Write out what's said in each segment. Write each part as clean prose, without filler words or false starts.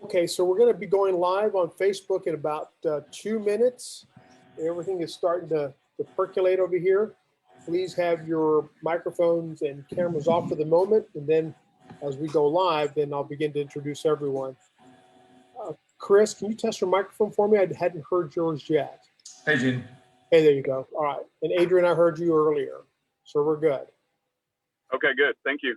Okay, so we're going to be going live on Facebook in about 2 minutes. Everything is starting to percolate over here. Please have your microphones and cameras off for the moment, and then as we go live, then I'll begin to introduce everyone. Chris, can you test your microphone for me? I hadn't heard yours yet. Hey, Gene. Hey, there you go. All right. And Adrian, I heard you earlier, so we're good. Okay, good. Thank you.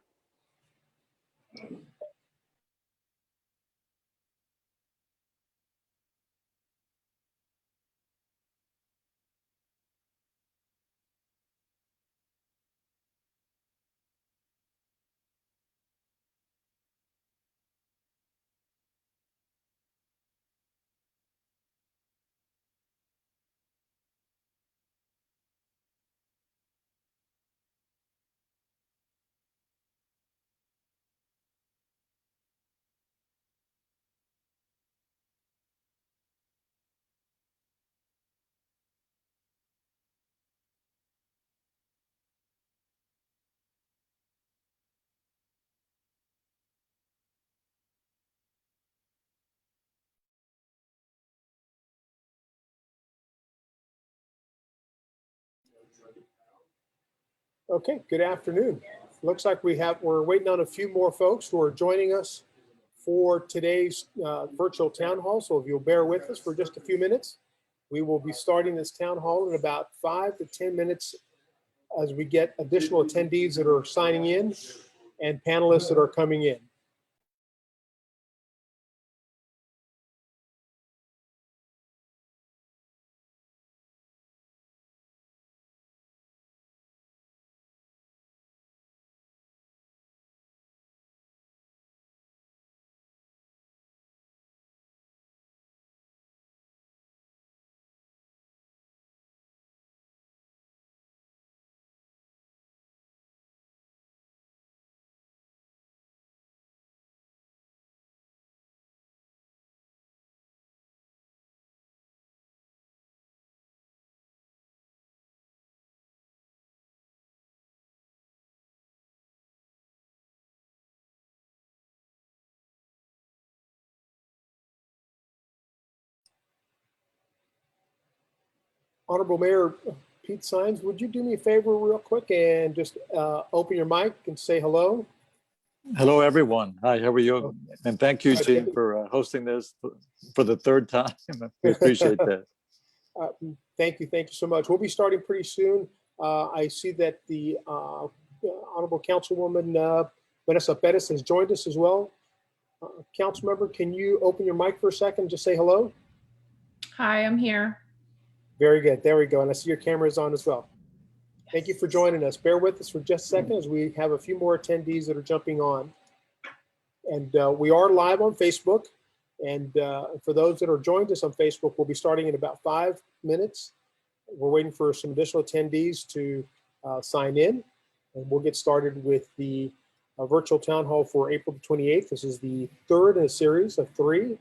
Okay, good afternoon. Looks like we're waiting on a few more folks who are joining us for today's virtual town hall. So if you'll bear with us for just a few minutes, we will be starting this town hall in about 5 to 10 minutes as we get additional attendees that are signing in and panelists that are coming in. Honorable Mayor Pete Sines, would you do me a favor real quick and just open your mic and say hello? Hello, everyone. Hi, how are you? And thank you, Gene, for hosting this for the third time. We appreciate that. Thank you so much. We'll be starting pretty soon. I see that the Honorable Councilwoman Vanessa Perez has joined us as well. Council member, can you open your mic for a second and just say hello? Hi, I'm here. Very good. There we go. And I see your camera is on as well. Thank you for joining us. Bear with us for just a second as we have a few more attendees that are jumping on. And we are live on Facebook. And for those that are joined us on Facebook, we'll be starting in about 5 minutes. We're waiting for some additional attendees to sign in. And we'll get started with the virtual town hall for April the 28th. This is the third in a series of 3.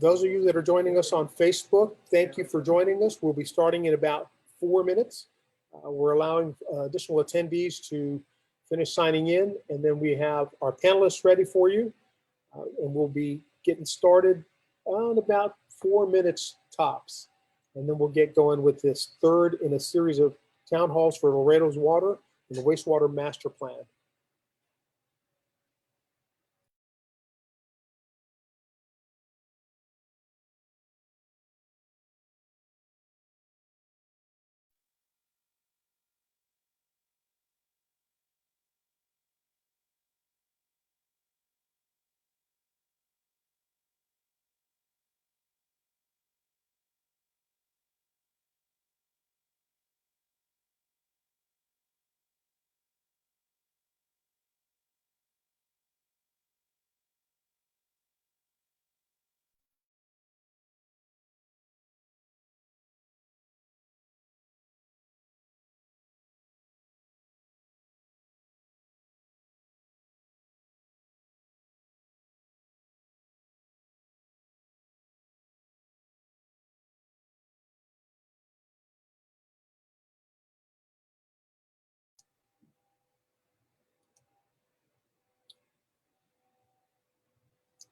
Those of you that are joining us on Facebook, thank you for joining us. We'll be starting in about 4 minutes. We're allowing additional attendees to finish signing in, and then we have our panelists ready for you. And we'll be getting started in about 4 minutes tops. And then we'll get going with this third in a series of town halls for Laredo's water and the wastewater master plan.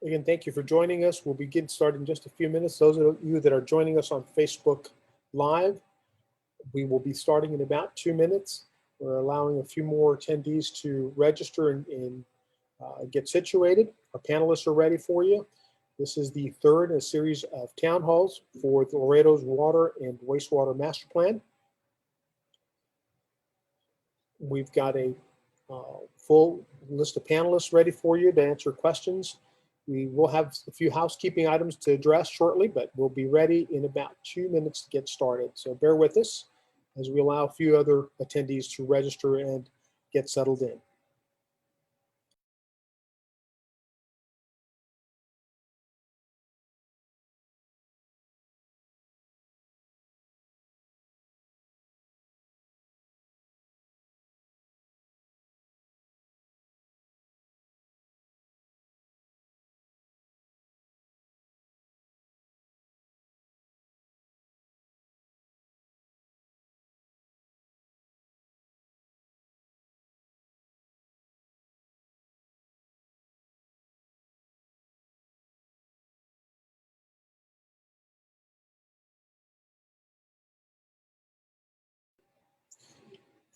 Again, thank you for joining us. We'll begin starting in just a few minutes. Those of you that are joining us on Facebook Live, we will be starting in about 2 minutes. We're allowing a few more attendees to register and get situated. Our panelists are ready for you. This is the third in a series of town halls for the Laredo's water and wastewater master plan. We've got a full list of panelists ready for you to answer questions. We will have a few housekeeping items to address shortly, but we'll be ready in about 2 minutes to get started. So bear with us as we allow a few other attendees to register and get settled in.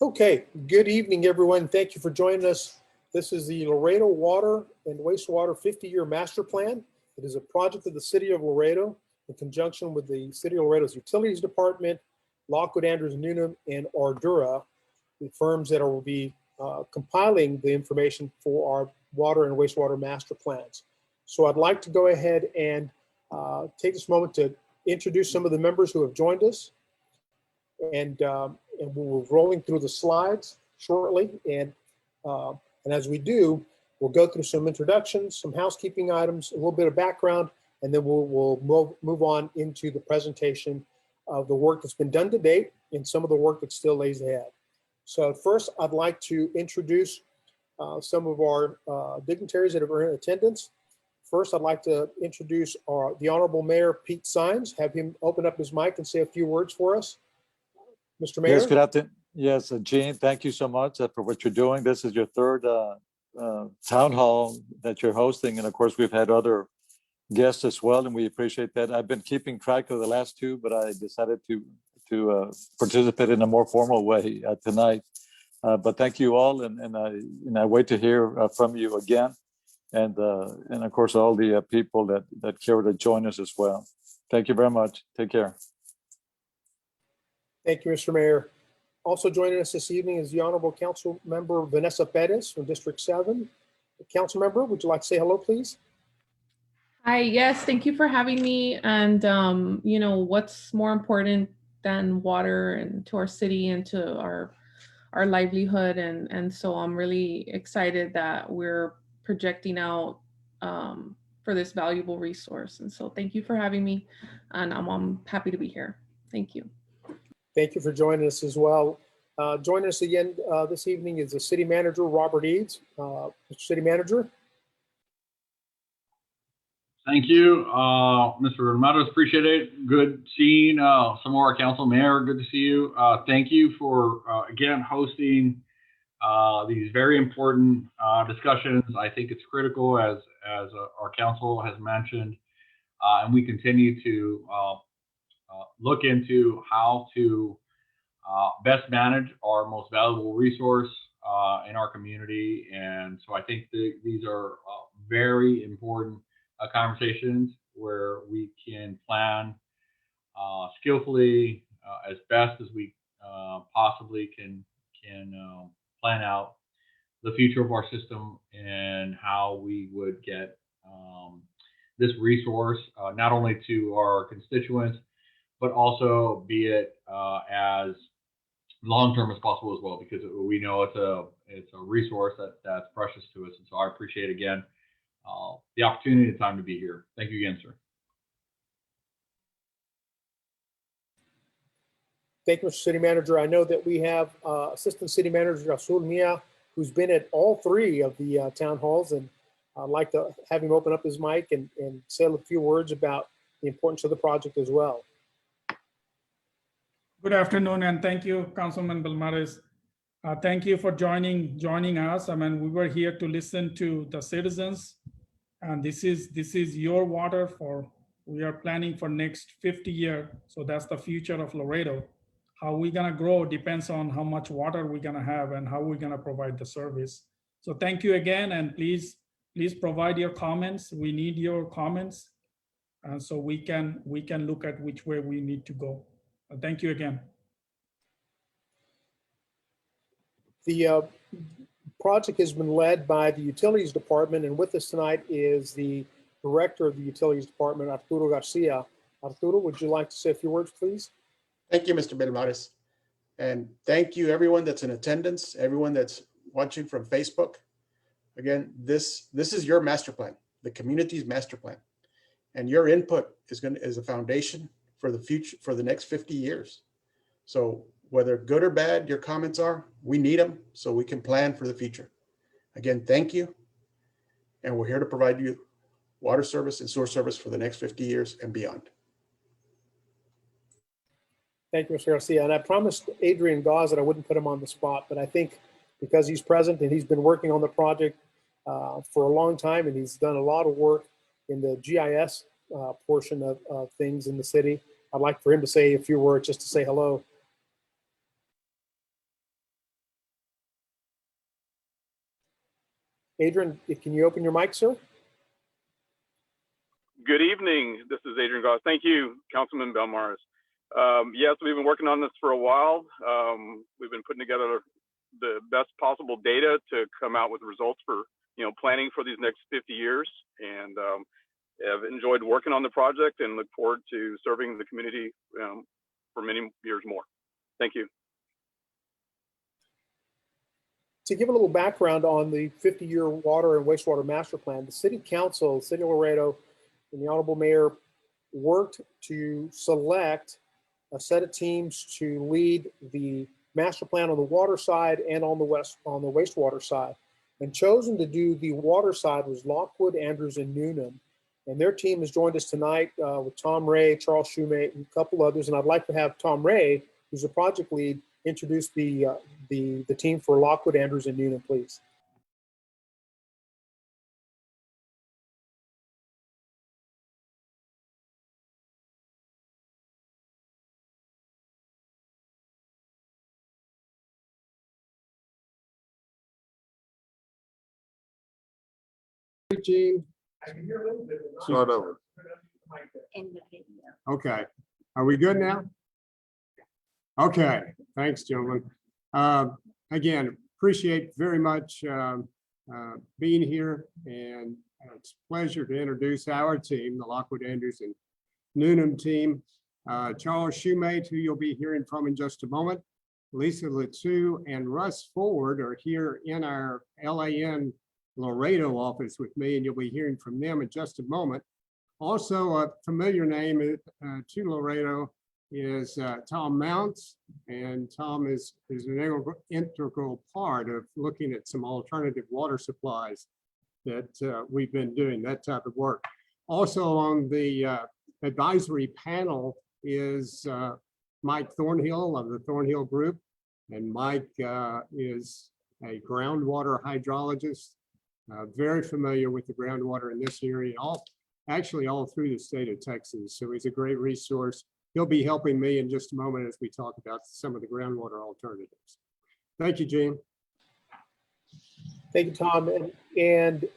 Okay, good evening, everyone. Thank you for joining us. This is the Laredo Water and Wastewater 50-year master plan. It is a project of the city of Laredo in conjunction with the city of Laredo's utilities department, Lockwood Andrews Newnham, and Ardura, the firms that will be compiling the information for our water and wastewater master plans. So I'd like to go ahead and take this moment to introduce some of the members who have joined us. And we're rolling through the slides shortly. And as we do, we'll go through some introductions, some housekeeping items, a little bit of background, and then we'll move on into the presentation of the work that's been done to date and some of the work that still lays ahead. So first, I'd like to introduce some of our dignitaries that are in attendance. First, I'd like to introduce the Honorable Mayor Pete Sines, have him open up his mic and say a few words for us. Mr. Mayor? Yes, good afternoon. Yes, Gene, thank you so much for what you're doing. This is your third town hall that you're hosting. And of course, we've had other guests as well, and we appreciate that. I've been keeping track of the last two, but I decided to participate in a more formal way tonight. But thank you all, and I wait to hear from you again. And of course, all the people that care to join us as well. Thank you very much. Take care. Thank you, Mr. Mayor. Also joining us this evening is the Honorable Council Member Vanessa Perez from District 7. Council Member, would you like to say hello, please? Hi, yes, thank you for having me. And, you know, what's more important than water and to our city and to our livelihood. And so I'm really excited that we're projecting out for this valuable resource. And so thank you for having me. And I'm happy to be here. Thank you. Thank you for joining us as well. Joining us again this evening is the City Manager, Robert Eads. Mr. City Manager. Thank you, Mr. Ramados. Appreciate it. Good seeing some of our council. Mayor, good to see you. Thank you for, again, hosting these very important discussions. I think it's critical, as our council has mentioned, and we continue to look into how to best manage our most valuable resource in our community. And so I think these are very important conversations where we can plan skillfully as best as we possibly can plan out the future of our system and how we would get this resource not only to our constituents, but also be it as long-term as possible as well, because we know it's a resource that's precious to us. And so I appreciate, again, the opportunity and the time to be here. Thank you again, sir. Thank you, Mr. City Manager. I know that we have Assistant City Manager Rasul Mia, who's been at all three of the town halls, and I'd like to have him open up his mic and say a few words about the importance of the project as well. Good afternoon, and thank you, Councilman Belmares. Thank you for joining us. I mean, we were here to listen to the citizens And this is your water for, we are planning for next 50 years. So that's the future of Laredo. How we're gonna grow depends on how much water we're gonna have and how we're gonna provide the service. So thank you again, and please provide your comments. We need your comments, so we can look at which way we need to go. Thank you again. The project has been led by the Utilities Department, and with us tonight is the Director of the Utilities Department, Arturo Garcia. Arturo, would you like to say a few words, please? Thank you, Mr. Belmares. And thank you, everyone that's in attendance, everyone that's watching from Facebook. Again, this is your master plan, the community's master plan. And your input is a foundation for the future, for the next 50 years. So whether good or bad your comments are, we need them so we can plan for the future. Again, thank you. And we're here to provide you water service and sewer service for the next 50 years and beyond. Thank you, Mr. Garcia. And I promised Adrian Gause that I wouldn't put him on the spot, but I think because he's present and he's been working on the project for a long time, and he's done a lot of work in the GIS portion of things in the city, I'd like for him to say a few words just to say hello. Adrian, can you open your mic, sir? Good evening. This is Adrian Goss. Thank you, Councilman Belmares. Yes, we've been working on this for a while. We've been putting together the best possible data to come out with results for, planning for these next 50 years. And I've enjoyed working on the project and look forward to serving the community for many years more. Thank you. To give a little background on the 50-year water and wastewater master plan, the City Council, the City of Laredo, and the Honorable Mayor worked to select a set of teams to lead the master plan on the water side and on the wastewater side. And chosen to do the water side was Lockwood, Andrews, and Noonan. And their team has joined us tonight with Tom Ray, Charles Shoemate, and a couple others. And I'd like to have Tom Ray, who's the project lead, introduce the team for Lockwood, Andrews, and Noonan, please. Gene? I can hear a little bit. Start over. In the video. Okay. Are we good now? Okay. Thanks, gentlemen. Again, appreciate very much being here, and it's a pleasure to introduce our team, the Lockwood, Andrews, and Noonan team. Charles Shoemate, who you'll be hearing from in just a moment, Lisa Latu, and Russ Ford are here in our LAN Laredo office with me, and you'll be hearing from them in just a moment. Also, a familiar name to Laredo is Tom Mounts, and Tom is an integral part of looking at some alternative water supplies that we've been doing, that type of work. Also on the advisory panel is Mike Thornhill of the Thornhill Group, and Mike is a groundwater hydrologist, very familiar with the groundwater in this area, actually all through the state of Texas. So he's a great resource. He'll be helping me in just a moment as we talk about some of the groundwater alternatives. Thank you, Gene. Thank you, Tom. And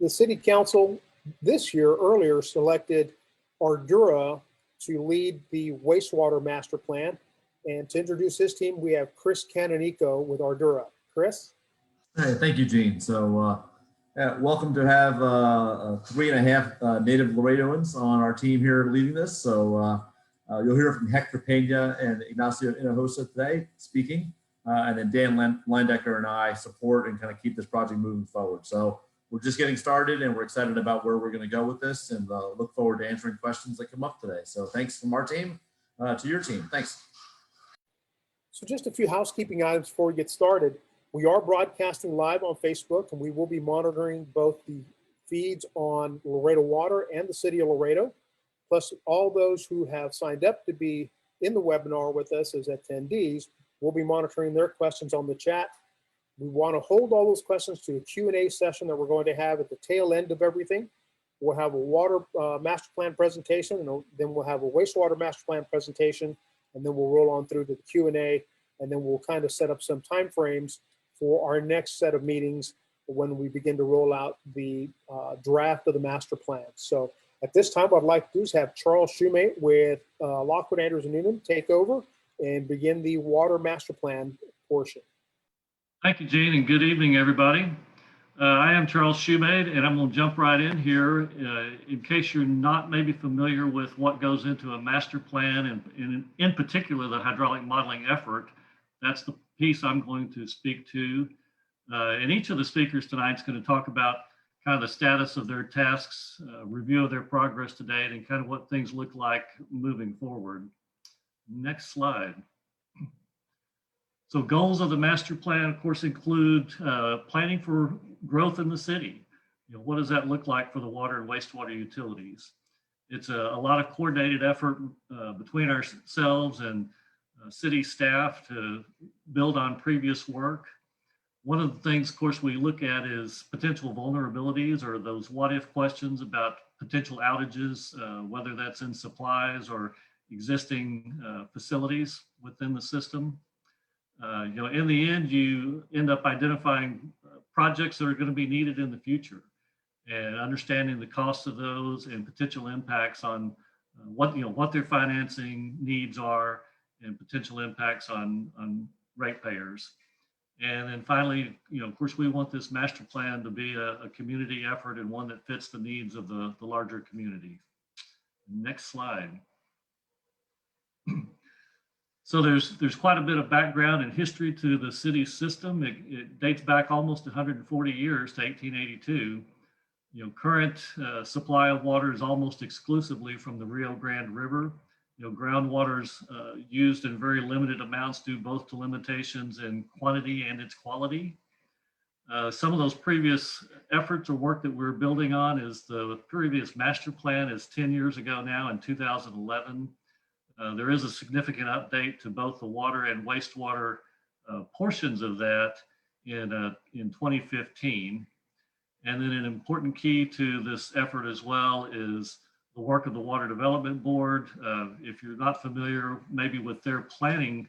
the City Council this year earlier selected Ardura to lead the wastewater master plan. And to introduce his team, we have Chris Canonico with Ardura. Chris? Hey, thank you, Gene. So welcome to have 3.5 native Laredoans on our team here leading this. So you'll hear from Hector Pena and Ignacio Hinojosa today speaking, and then Dan Landecker and I support and kind of keep this project moving forward. So we're just getting started, and we're excited about where we're going to go with this, and look forward to answering questions that come up today. So thanks from our team to your team. Thanks. So just a few housekeeping items before we get started. We are broadcasting live on Facebook, and we will be monitoring both the feeds on Laredo Water and the City of Laredo, plus all those who have signed up to be in the webinar with us as attendees. We'll be monitoring their questions on the chat. We want to hold all those questions to a Q&A session that we're going to have at the tail end of everything. We'll have a water master plan presentation, and then we'll have a wastewater master plan presentation, and then we'll roll on through to the Q&A, and then we'll kind of set up some timeframes for our next set of meetings when we begin to roll out the draft of the master plan. So at this time, what I'd like to do is have Charles Shoemate with Lockwood Andrews and Newman take over and begin the water master plan portion. Thank you, Gene, and good evening, everybody. I am Charles Shoemate, and I'm going to jump right in here. In case you're not maybe familiar with what goes into a master plan, and in particular the hydraulic modeling effort, that's the piece I'm going to speak to. And each of the speakers tonight is going to talk about kind of the status of their tasks, review of their progress to date, and kind of what things look like moving forward. Next slide. So goals of the master plan, of course, include planning for growth in the city. You know, what does that look like for the water and wastewater utilities? It's a lot of coordinated effort between ourselves and city staff to build on previous work. One of the things, of course, we look at is potential vulnerabilities, or those what if questions about potential outages, whether that's in supplies or existing facilities within the system. You know, in the end, you end up identifying projects that are going to be needed in the future, and understanding the costs of those and potential impacts on what their financing needs are, and potential impacts on ratepayers. And then finally, you know, of course, we want this master plan to be a community effort and one that fits the needs of the larger community. Next slide. So there's quite a bit of background and history to the city's system. It dates back almost 140 years to 1882. You know, current supply of water is almost exclusively from the Rio Grande River. You know, groundwater is used in very limited amounts due both to limitations in quantity and its quality. Some of those previous efforts or work that we're building on is the previous master plan is 10 years ago now in 2011. There is a significant update to both the water and wastewater portions of that in 2015. And then an important key to this effort as well is the work of the Water Development Board. If you're not familiar maybe with their planning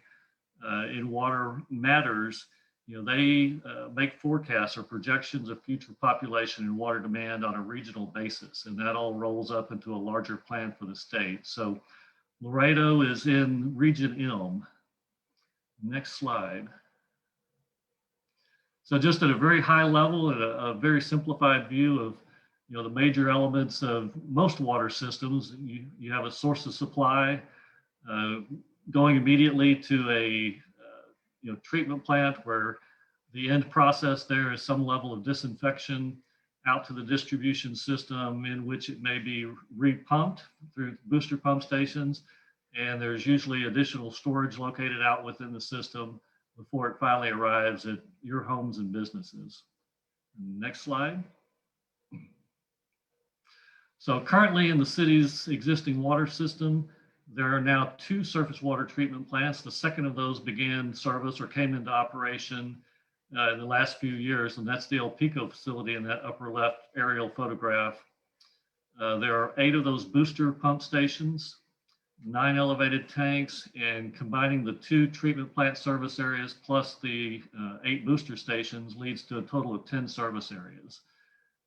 in water matters, you know, they make forecasts or projections of future population and water demand on a regional basis, and that all rolls up into a larger plan for the state. So Laredo is in Region Ilm. Next slide. So just at a very high level, at a very simplified view of, you know, the major elements of most water systems, you have a source of supply going immediately to a treatment plant where the end process there is some level of disinfection out to the distribution system, in which it may be repumped through booster pump stations. And there's usually additional storage located out within the system before it finally arrives at your homes and businesses. Next slide. So currently in the city's existing water system, there are now 2 surface water treatment plants. The second of those began service or came into operation in the last few years, and that's the El Pico facility in that upper left aerial photograph. There are 8 of those booster pump stations, 9 elevated tanks, and combining the 2 treatment plant service areas plus the 8 booster stations leads to a total of 10 service areas.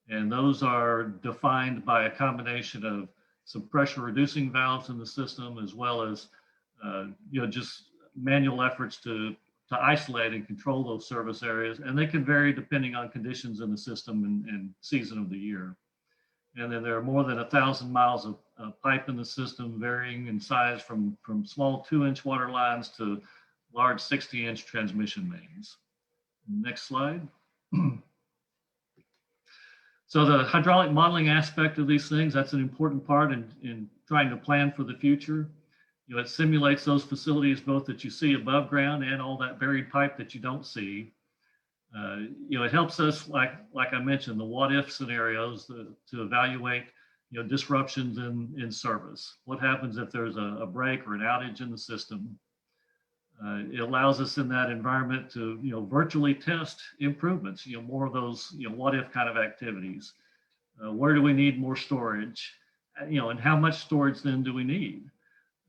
And those are defined by a combination of some pressure reducing valves in the system, as well as just manual efforts to isolate and control those service areas. And they can vary depending on conditions in the system and season of the year. And then there are more than 1,000 miles of pipe in the system, varying in size from small 2-inch water lines to large 60-inch transmission mains. Next slide. So the hydraulic modeling aspect of these things, that's an important part in trying to plan for the future. You know, it simulates those facilities both that you see above ground and all that buried pipe that you don't see. You know, it helps us, like I mentioned, the what if scenarios to evaluate, you know, disruptions in service. What happens if there's a break or an outage in the system? It allows us in that environment to, virtually test improvements, more of those, what if kind of activities. Where do we need more storage? And how much storage then do we need?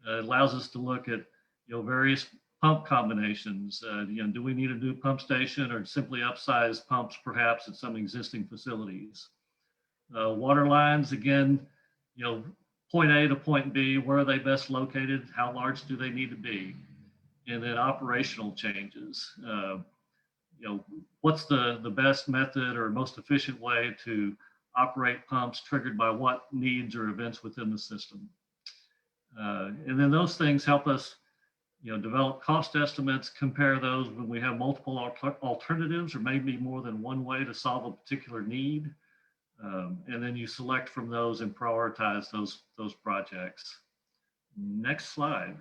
It allows us to look at, various pump combinations. Do we need a new pump station or simply upsize pumps perhaps at some existing facilities? Water lines, again, point A to point B, where are they best located? How large do they need to be? And then operational changes. What's the best method or most efficient way to operate pumps triggered by what needs or events within the system? And then those things help us, develop cost estimates, compare those when we have multiple alternatives or maybe more than one way to solve a particular need. And then you select from those and prioritize those projects. Next slide.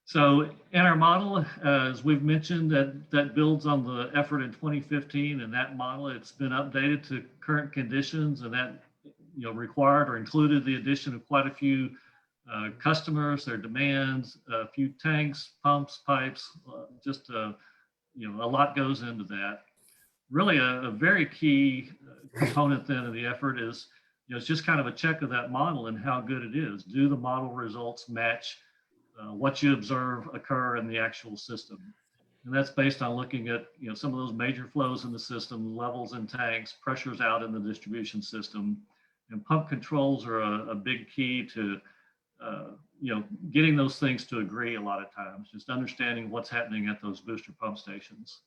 So in our model, as we've mentioned, that builds on the effort in 2015, and that model, it's been updated to current conditions, and that required or included the addition of quite a few customers, their demands, a few tanks, pumps, pipes, just a lot goes into that. Really a very key component then of the effort is, it's just kind of a check of that model and how good it is. Do the model results match what you observe occur in the actual system? And that's based on looking at some of those major flows in the system, levels in tanks, pressures out in the distribution system, and pump controls are a big key to getting those things to agree a lot of times, just understanding what's happening at those booster pump stations.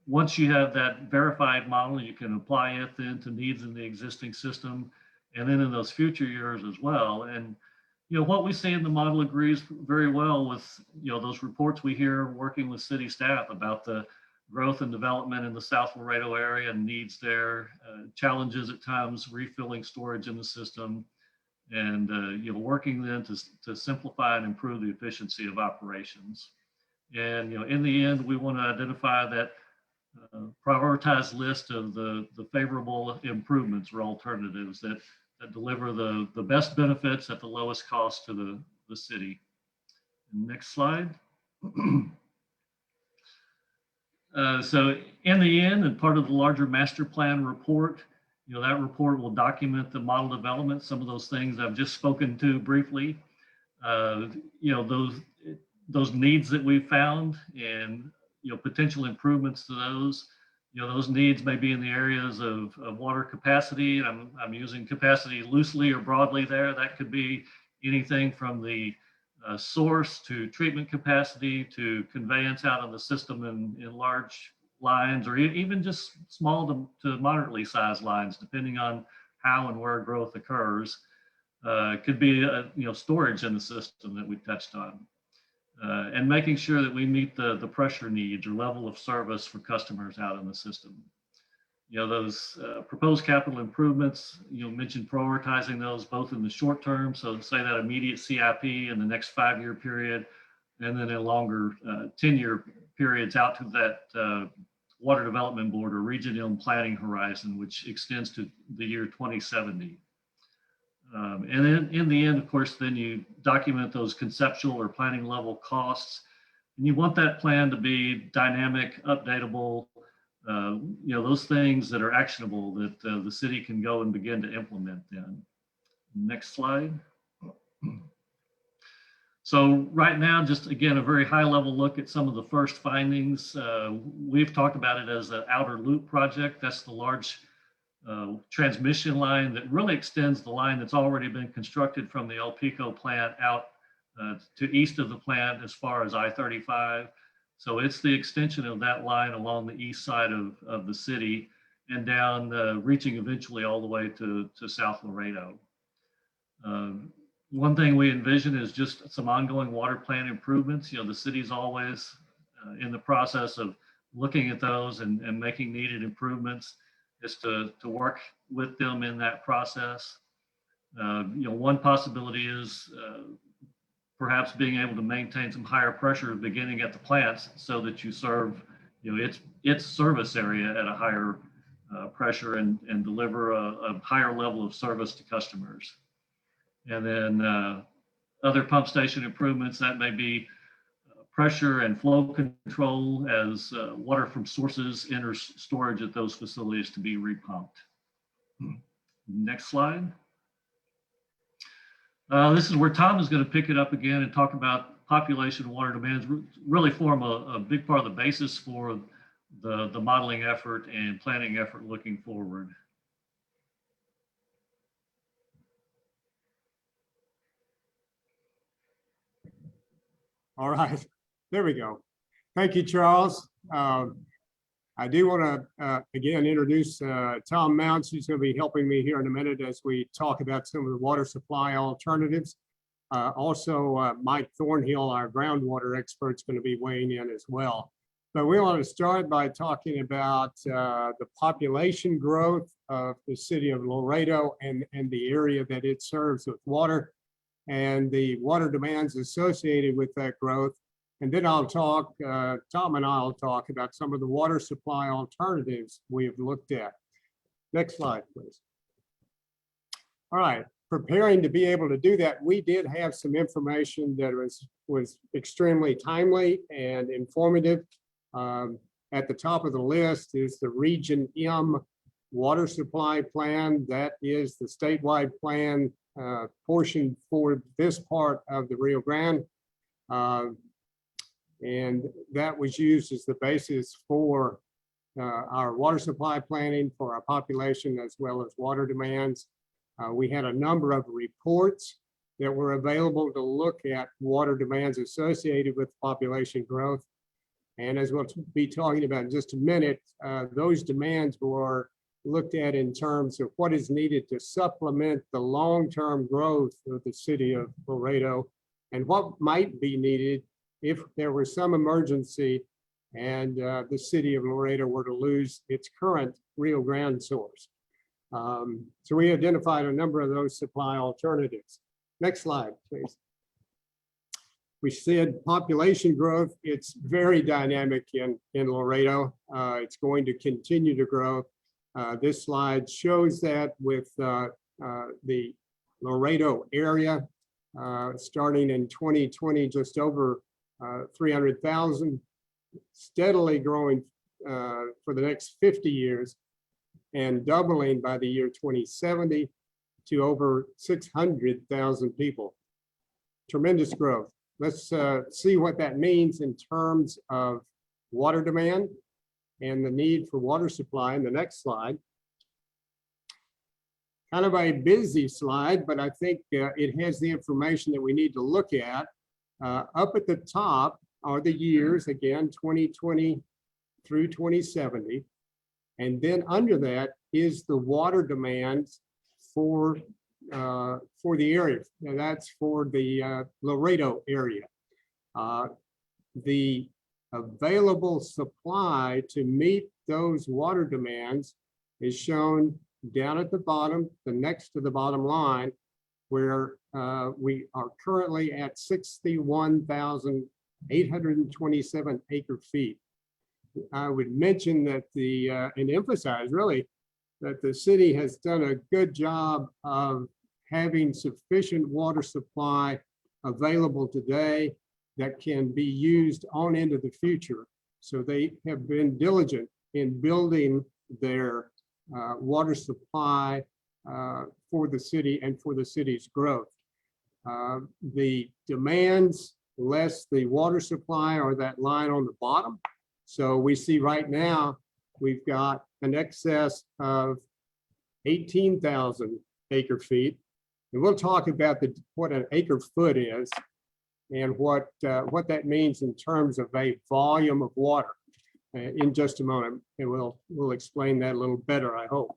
Once you have that verified model, you can apply it then to needs in the existing system and then in those future years as well. And what we see in the model agrees very well with those reports we hear working with city staff about the growth and development in the South Laredo area and needs there, challenges at times refilling storage in the system, and working then to simplify and improve the efficiency of operations. And in the end, we want to identify that prioritized list of the favorable improvements or alternatives that deliver the best benefits at the lowest cost to the city. Next slide. So in the end, and part of the larger master plan report, that report will document the model development, some of those things I've just spoken to briefly, those needs that we've found and potential improvements to those. Those needs may be in the areas of water capacity, and I'm using capacity loosely or broadly there. That could be anything from the source to treatment capacity to conveyance out of the system in large lines, or even just small to moderately sized lines, depending on how and where growth occurs. Could be storage in the system that we touched on. And making sure that we meet the pressure needs or level of service for customers out in the system. Those proposed capital improvements, mentioned prioritizing those both in the short term, so say that immediate CIP in the next 5-year period, and then in longer 10-year periods out to that Water Development Board or Regional Planning Horizon, which extends to the year 2070. And then in the end, of course, then you document those conceptual or planning level costs. And you want that plan to be dynamic, updatable, those things that are actionable that the city can go and begin to implement then. Next slide. So right now, just again, a very high level look at some of the first findings. We've talked about it as an outer loop project. That's the large transmission line that really extends the line that's already been constructed from the El Pico plant out to east of the plant as far as I-35. So it's the extension of that line along the east side of the city and down, reaching eventually all the way to South Laredo. One thing we envision is just some ongoing water plant improvements. The city's always in the process of looking at those and making needed improvements, is to work with them in that process. One possibility is perhaps being able to maintain some higher pressure beginning at the plants so that you serve its service area at a higher pressure and deliver a higher level of service to customers. And then other pump station improvements that may be pressure and flow control as water from sources enters storage at those facilities to be repumped. Next slide. This is where Tom is going to pick it up again and talk about population water demands, really form a big part of the basis for the modeling effort and planning effort looking forward. All right, there we go. Thank you, Charles. I do want to, again, introduce Tom Mounts, who's going to be helping me here in a minute as we talk about some of the water supply alternatives. Also, Mike Thornhill, our groundwater expert, is going to be weighing in as well. But we want to start by talking about the population growth of the city of Laredo and the area that it serves with water and the water demands associated with that growth. And then I'll talk, Tom and I'll talk about some of the water supply alternatives we have looked at. Next slide, please. All right, preparing to be able to do that, we did have some information that was extremely timely and informative. At the top of the list is the Region M water supply plan. That is the statewide plan portion for this part of the Rio Grande. And that was used as the basis for our water supply planning for our population as well as water demands. We had a number of reports that were available to look at water demands associated with population growth. And as we'll be talking about in just a minute, those demands were looked at in terms of what is needed to supplement the long-term growth of the city of Laredo and what might be needed if there were some emergency and the city of Laredo were to lose its current Rio Grande source. So we identified a number of those supply alternatives. Next slide, please. We said population growth, it's very dynamic in Laredo. It's going to continue to grow. This slide shows that with the Laredo area, starting in 2020, just over 300,000, steadily growing for the next 50 years and doubling by the year 2070 to over 600,000 people. Tremendous growth. Let's see what that means in terms of water demand and the need for water supply in the next slide. Kind of a busy slide, but I think it has the information that we need to look at. Up at the top are the years, again, 2020 through 2070. And then under that is the water demands for the area. Now that's for the Laredo area. The available supply to meet those water demands is shown down at the bottom, the next to the bottom line, where we are currently at 61,827 acre feet. I would mention that and emphasize really that the city has done a good job of having sufficient water supply available today that can be used on into the future. So they have been diligent in building their water supply for the city and for the city's growth. The demands less the water supply are that line on the bottom. So we see right now, we've got an excess of 18,000 acre feet. And we'll talk about what an acre foot is and what that means in terms of a volume of water in just a moment. And we'll explain that a little better, I hope.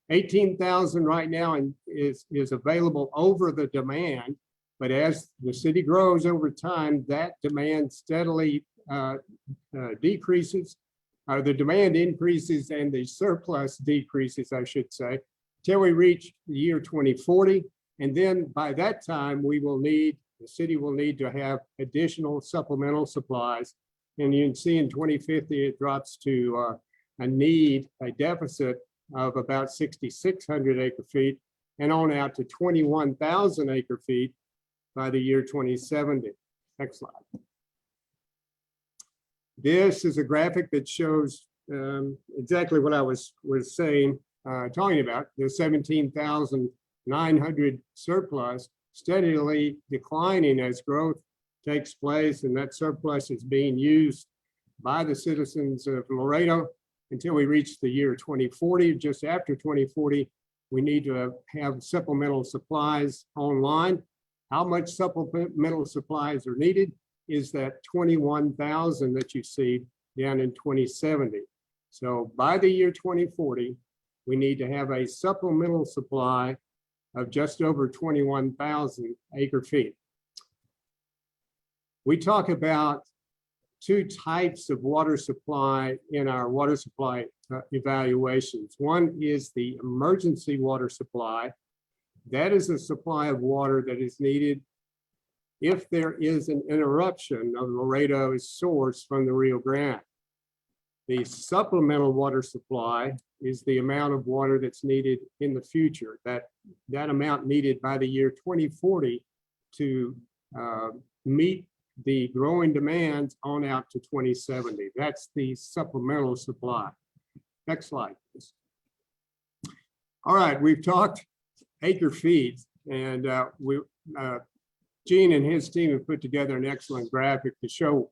18,000 right now is available over the demand, but as the city grows over time, that demand steadily decreases. The demand increases and the surplus decreases, I should say, till we reach the year 2040. And then by that time, the city will need to have additional supplemental supplies. And you can see in 2050, it drops to a deficit of about 6,600 acre feet and on out to 21,000 acre feet by the year 2070. Next slide. This is a graphic that shows exactly what I was saying, talking about, the 17,900 surplus steadily declining as growth takes place, and that surplus is being used by the citizens of Laredo until we reach the year 2040. Just after 2040, we need to have supplemental supplies online. How much supplemental supplies are needed is that 21,000 that you see down in 2070. So by the year 2040, we need to have a supplemental supply of just over 21,000 acre feet. We talk about two types of water supply in our water supply evaluations. One is the emergency water supply. That is a supply of water that is needed if there is an interruption of Laredo's source from the Rio Grande. The supplemental water supply is the amount of water that's needed in the future, that amount needed by the year 2040 to meet the growing demands on out to 2070. That's the supplemental supply. Next slide, please. All right, we've talked acre feet, and Gene and his team have put together an excellent graphic to show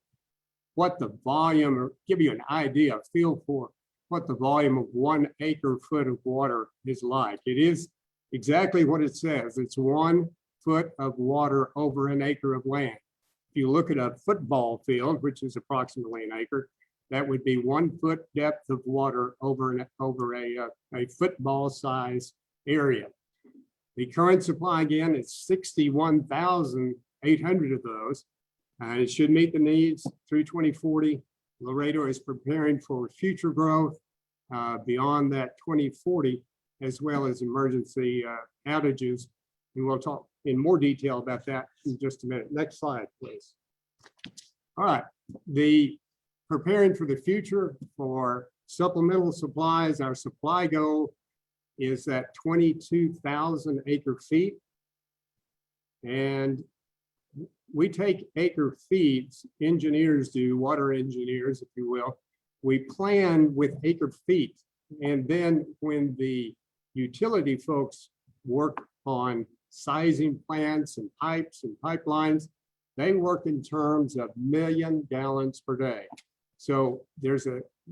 what the volume, or give you an idea, a feel for what the volume of 1 acre foot of water is like. It is exactly what it says. It's 1 foot of water over an acre of land. If you look at a football field, which is approximately an acre, that would be 1 foot depth of water over a football size area. The current supply, again, is 61,800 of those. It should meet the needs through 2040. Laredo is preparing for future growth beyond that 2040, as well as emergency outages. And we'll talk in more detail about that in just a minute. Next slide, please. All right, the preparing for the future for supplemental supplies, our supply goal is at 22,000 acre feet. And we take acre feet, engineers do, water engineers, if you will. We plan with acre feet. And then when the utility folks work on sizing plants and pipes and pipelines, they work in terms of million gallons per day. So there's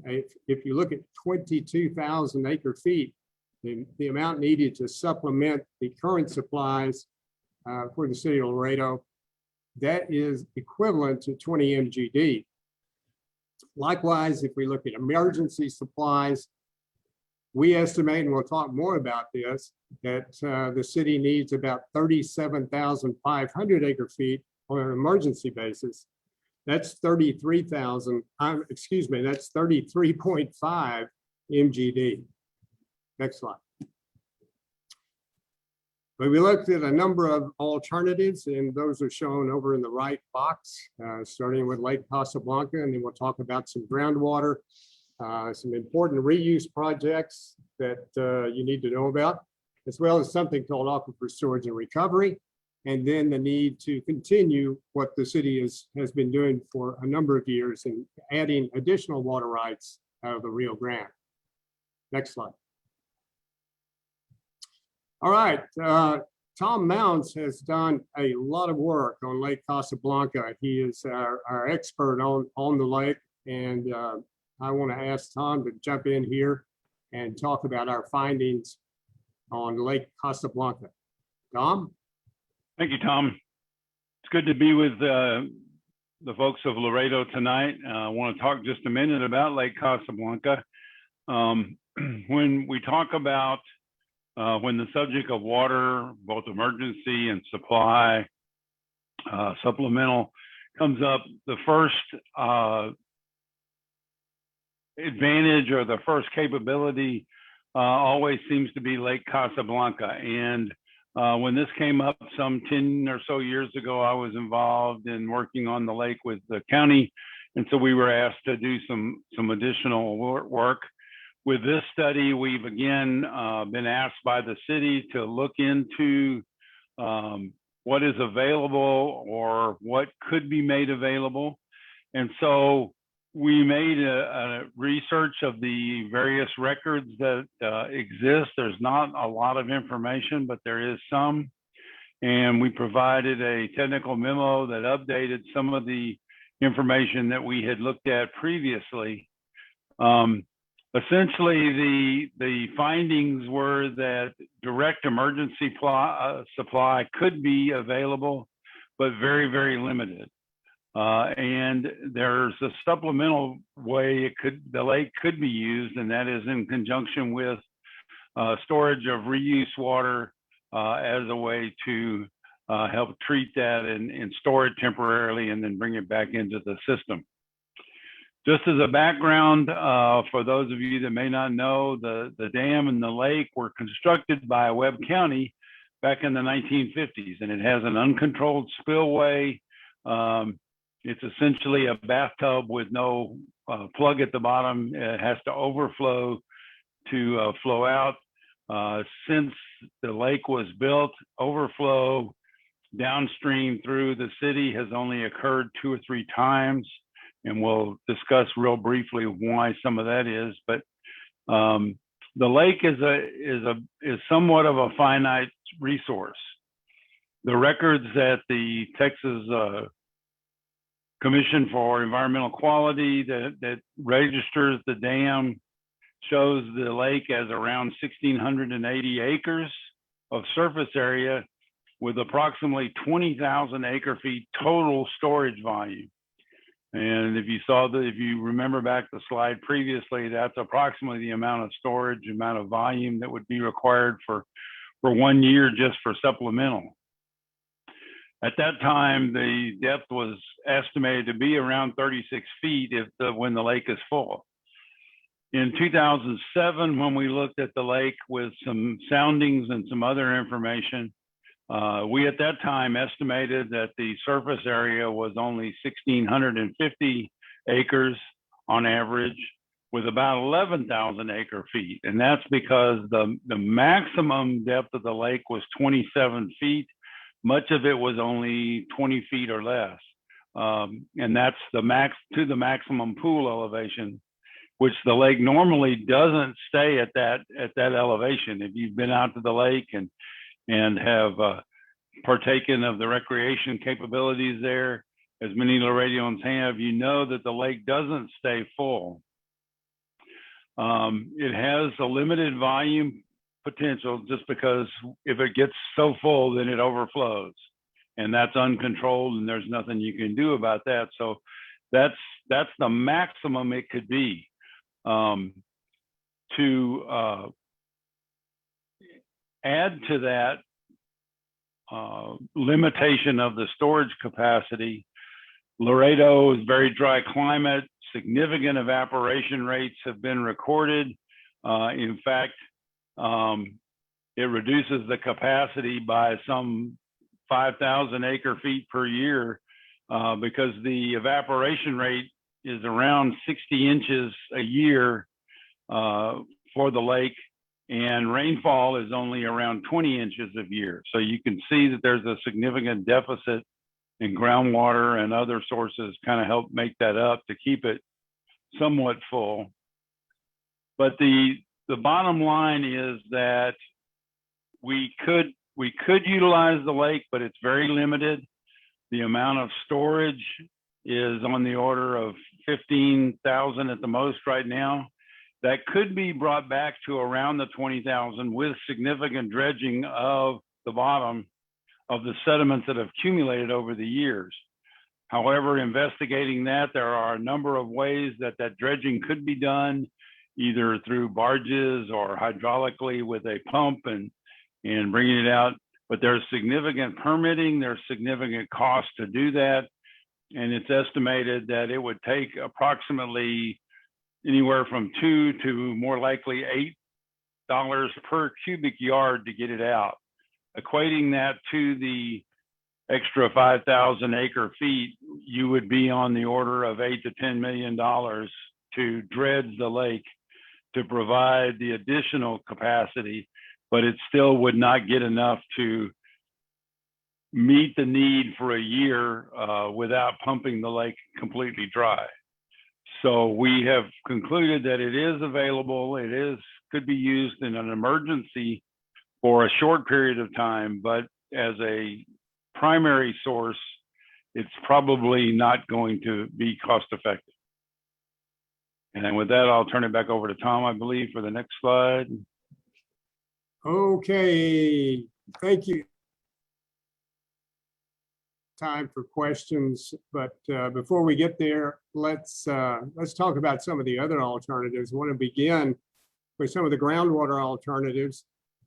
if you look at 22,000 acre feet, the amount needed to supplement the current supplies for the city of Laredo, that is equivalent to 20 MGD. Likewise, if we look at emergency supplies, we estimate, and we'll talk more about this, that the city needs about 37,500 acre feet on an emergency basis. That's 33,000, excuse me, that's 33.5 MGD. Next slide. But we looked at a number of alternatives, and those are shown over in the right box, starting with Lake Casablanca, and then we'll talk about some groundwater, some important reuse projects that you need to know about, as well as something called aquifer storage and recovery, and then the need to continue what the city has been doing for a number of years and adding additional water rights out of the Rio Grande. Next slide. All right, Tom Mounts has done a lot of work on Lake Casablanca. He is our expert on the lake, and I want to ask Tom to jump in here and talk about our findings on Lake Casablanca. Tom? Thank you, Tom. It's good to be with the folks of Laredo tonight. I want to talk just a minute about Lake Casablanca. When we talk about when the subject of water, both emergency and supply, supplemental comes up, the first advantage or the first capability always seems to be Lake Casablanca. And when this came up some 10 or so years ago, I was involved in working on the lake with the county. And so we were asked to do some additional work. With this study, we've again been asked by the city to look into what is available or what could be made available. And so we made a research of the various records that exist. There's not a lot of information, but there is some. And we provided a technical memo that updated some of the information that we had looked at previously. Essentially, the findings were that direct emergency supply could be available, but very, very limited. And there's a supplemental way the lake could be used, and that is in conjunction with storage of reuse water as a way to help treat that and store it temporarily and then bring it back into the system. Just as a background, for those of you that may not know, the dam and the lake were constructed by Webb County back in the 1950s, and it has an uncontrolled spillway. It's essentially a bathtub with no plug at the bottom. It has to overflow to flow out. Since the lake was built, overflow downstream through the city has only occurred 2 or 3 times. And we'll discuss real briefly why some of that is. But the lake is somewhat of a finite resource. The records that the Texas Commission for Environmental Quality that registers the dam shows the lake as around 1,680 acres of surface area with approximately 20,000 acre-feet total storage volume. And if you remember back the slide previously, that's approximately the amount of storage, amount of volume that would be required for 1 year just for supplemental. At that time, the depth was estimated to be around 36 feet when the lake is full. In 2007, when we looked at the lake with some soundings and some other information, we at that time estimated that the surface area was only 1,650 acres on average, with about 11,000 acre feet. And that's because the maximum depth of the lake was 27 feet. Much of it was only 20 feet or less. And that's the maximum pool elevation, which the lake normally doesn't stay at that elevation. If you've been out to the lake and have partaken of the recreation capabilities there, as many Laredoans have, you know that the lake doesn't stay full. It has a limited volume potential just because if it gets so full, then it overflows. And that's uncontrolled and there's nothing you can do about that. So that's the maximum it could be. To add to that limitation of the storage capacity, Laredo is very dry climate, significant evaporation rates have been recorded. In fact, it reduces the capacity by some 5,000 acre feet per year because the evaporation rate is around 60 inches a year for the lake, and rainfall is only around 20 inches a year. So you can see that there's a significant deficit in groundwater, and other sources kind of help make that up to keep it somewhat full. But the bottom line is that we could utilize the lake, but it's very limited. The amount of storage is on the order of 15,000 at the most right now. That could be brought back to around the 20,000 with significant dredging of the bottom of the sediments that have accumulated over the years. However, investigating that, there are a number of ways that dredging could be done, either through barges or hydraulically with a pump and bringing it out. But there's significant permitting, there's significant cost to do that. And it's estimated that it would take approximately anywhere from $2 to more likely $8 per cubic yard to get it out. Equating that to the extra 5,000 acre feet, you would be on the order of $8 to $10 million to dredge the lake to provide the additional capacity, but it still would not get enough to meet the need for a year without pumping the lake completely dry. So we have concluded that it is available. Could be used in an emergency for a short period of time, but as a primary source, it's probably not going to be cost effective. And then with that, I'll turn it back over to Tom, I believe, for the next slide. Okay, thank you. Time for questions, but before we get there, let's talk about some of the other alternatives. I want to begin with some of the groundwater alternatives.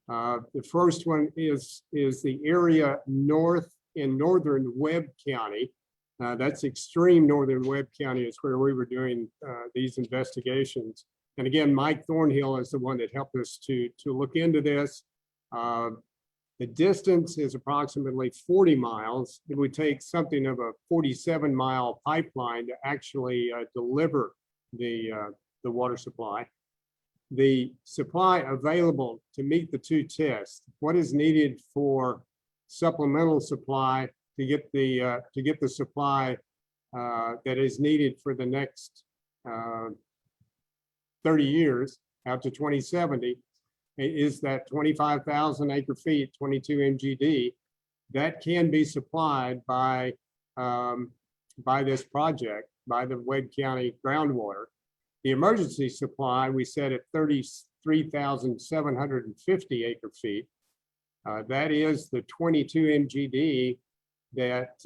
The first one is the area north in northern Webb County. That's extreme northern Webb County. It's where we were doing these investigations. And again, Mike Thornhill is the one that helped us to look into this. The distance is approximately 40 miles. It would take something of a 47-mile pipeline to actually deliver the water supply. The supply available to meet the two tests, what is needed for supplemental supply to get the supply that is needed for the next 30 years out to 2070, is that 25,000 acre feet, 22 MGD, that can be supplied by this project, by the Webb County groundwater. The emergency supply we set at 33,750 acre feet. That is the 22 MGD that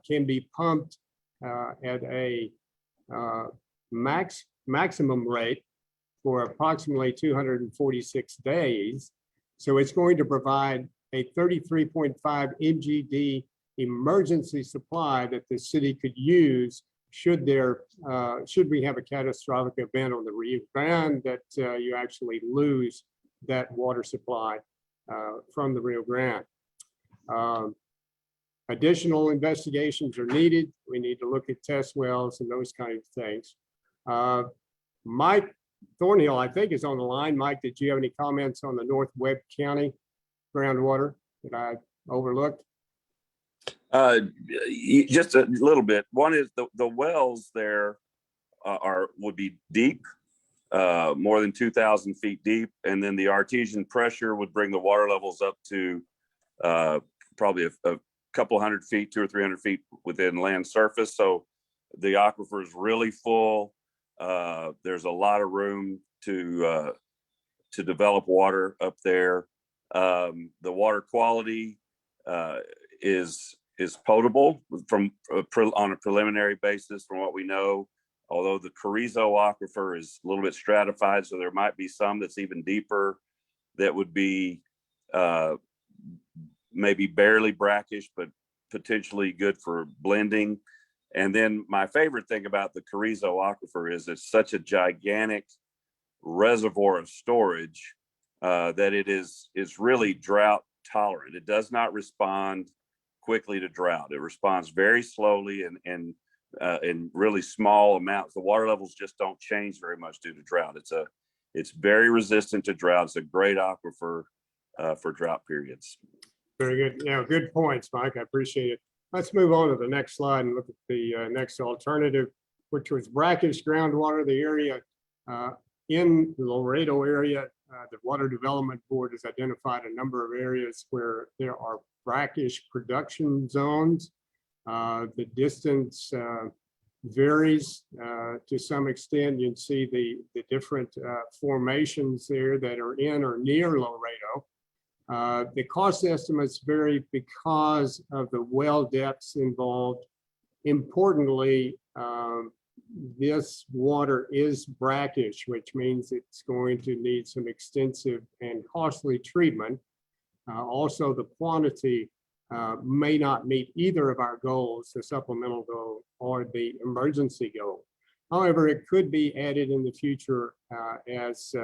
can be pumped at a maximum rate for approximately 246 days. So it's going to provide a 33.5 MGD emergency supply that the city could use should we have a catastrophic event on the Rio Grande that you actually lose that water supply from the Rio Grande. Additional investigations are needed. We need to look at test wells and those kinds of things. Mike Thornhill, I think, is on the line. Mike, did you have any comments on the North Webb County groundwater that I overlooked? Just a little bit. One is the wells there would be deep, more than 2,000 feet deep, and then the artesian pressure would bring the water levels up to probably a couple hundred feet, 200 or 300 feet within land surface. So the aquifer is really full. There's a lot of room to develop water up there. The water quality is potable on a preliminary basis from what we know, although the Carrizo aquifer is a little bit stratified, so there might be some that's even deeper that would be maybe barely brackish, but potentially good for blending. And then my favorite thing about the Carrizo aquifer is it's such a gigantic reservoir of storage that it is really drought tolerant. It does not respond quickly to drought. It responds very slowly and in really small amounts. The water levels just don't change very much due to drought. It's very resistant to drought. It's a great aquifer for drought periods. Very good. Yeah, good points, Mike. I appreciate it. Let's move on to the next slide and look at the next alternative, which was brackish groundwater. The area in the Laredo area, the Water Development Board has identified a number of areas where there are brackish production zones. The distance varies to some extent. You can see the different formations there that are in or near Laredo. The cost estimates vary because of the well depths involved. Importantly, this water is brackish, which means it's going to need some extensive and costly treatment. Also, the quantity may not meet either of our goals, the supplemental goal or the emergency goal. However, it could be added in the future as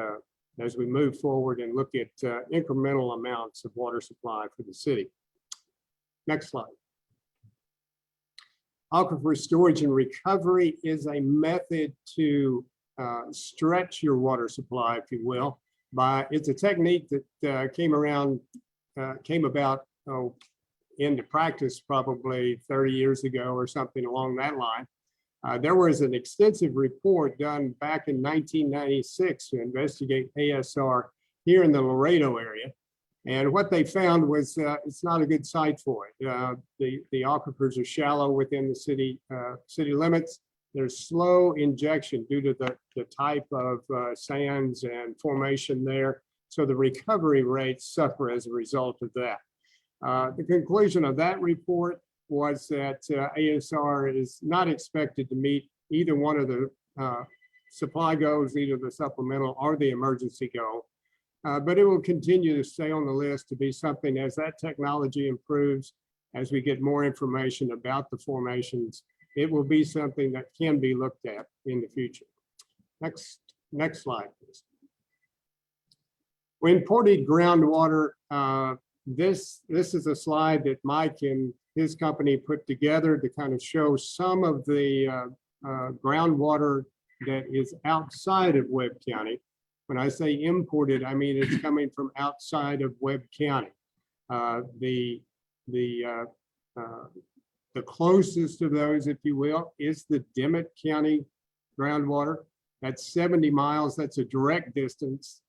we move forward and look at incremental amounts of water supply for the city. Next slide. Aquifer storage and recovery is a method to stretch your water supply, if you will. It's a technique that came about into practice probably 30 years ago or something along that line. There was an extensive report done back in 1996 to investigate ASR here in the Laredo area. And what they found was it's not a good site for it. The aquifers are shallow within the city limits. There's slow injection due to the type of sands and formation there. So the recovery rates suffer as a result of that. The conclusion of that report was that ASR is not expected to meet either one of the supply goals, either the supplemental or the emergency goal. But it will continue to stay on the list to be something as that technology improves, as we get more information about the formations, it will be something that can be looked at in the future. Next slide, please. We imported groundwater. This is a slide that Mike and his company put together to kind of show some of the groundwater that is outside of Webb County. When I say imported, I mean it's coming from outside of Webb County. The closest of those, if you will, is the Dimmitt County groundwater. That's 70 miles. That's a direct distance.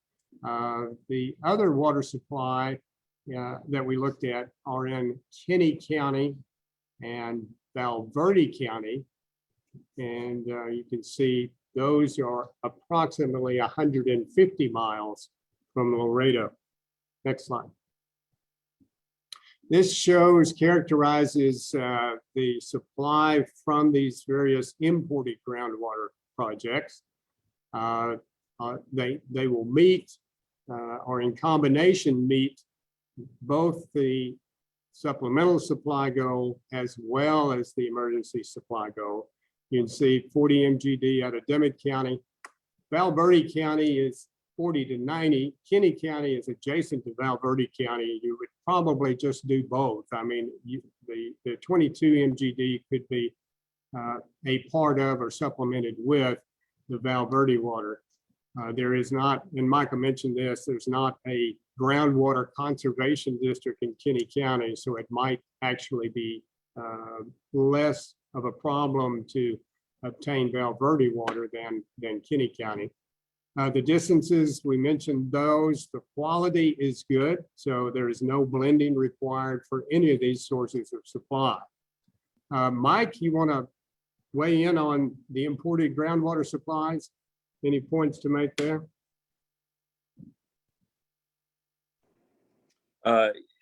The other water supply that we looked at are in Kinney County and Val Verde County. And you can see those are approximately 150 miles from Laredo. Next slide. This characterizes the supply from these various imported groundwater projects. They will meet or in combination meet both the supplemental supply goal as well as the emergency supply goal. You can see 40 MGD out of Dimmitt County. Val Verde County is 40 to 90. Kinney County is adjacent to Val Verde County. You would probably just do both. I mean, the 22 MGD could be a part of or supplemented with the Val Verde water. There is not, and Micah mentioned this, there's not a groundwater conservation district in Kinney County, so it might actually be less of a problem to obtain Val Verde water than Kinney County. The distances, we mentioned those. The quality is good, so there is no blending required for any of these sources of supply. Mike, you want to weigh in on the imported groundwater supplies? Any points to make there?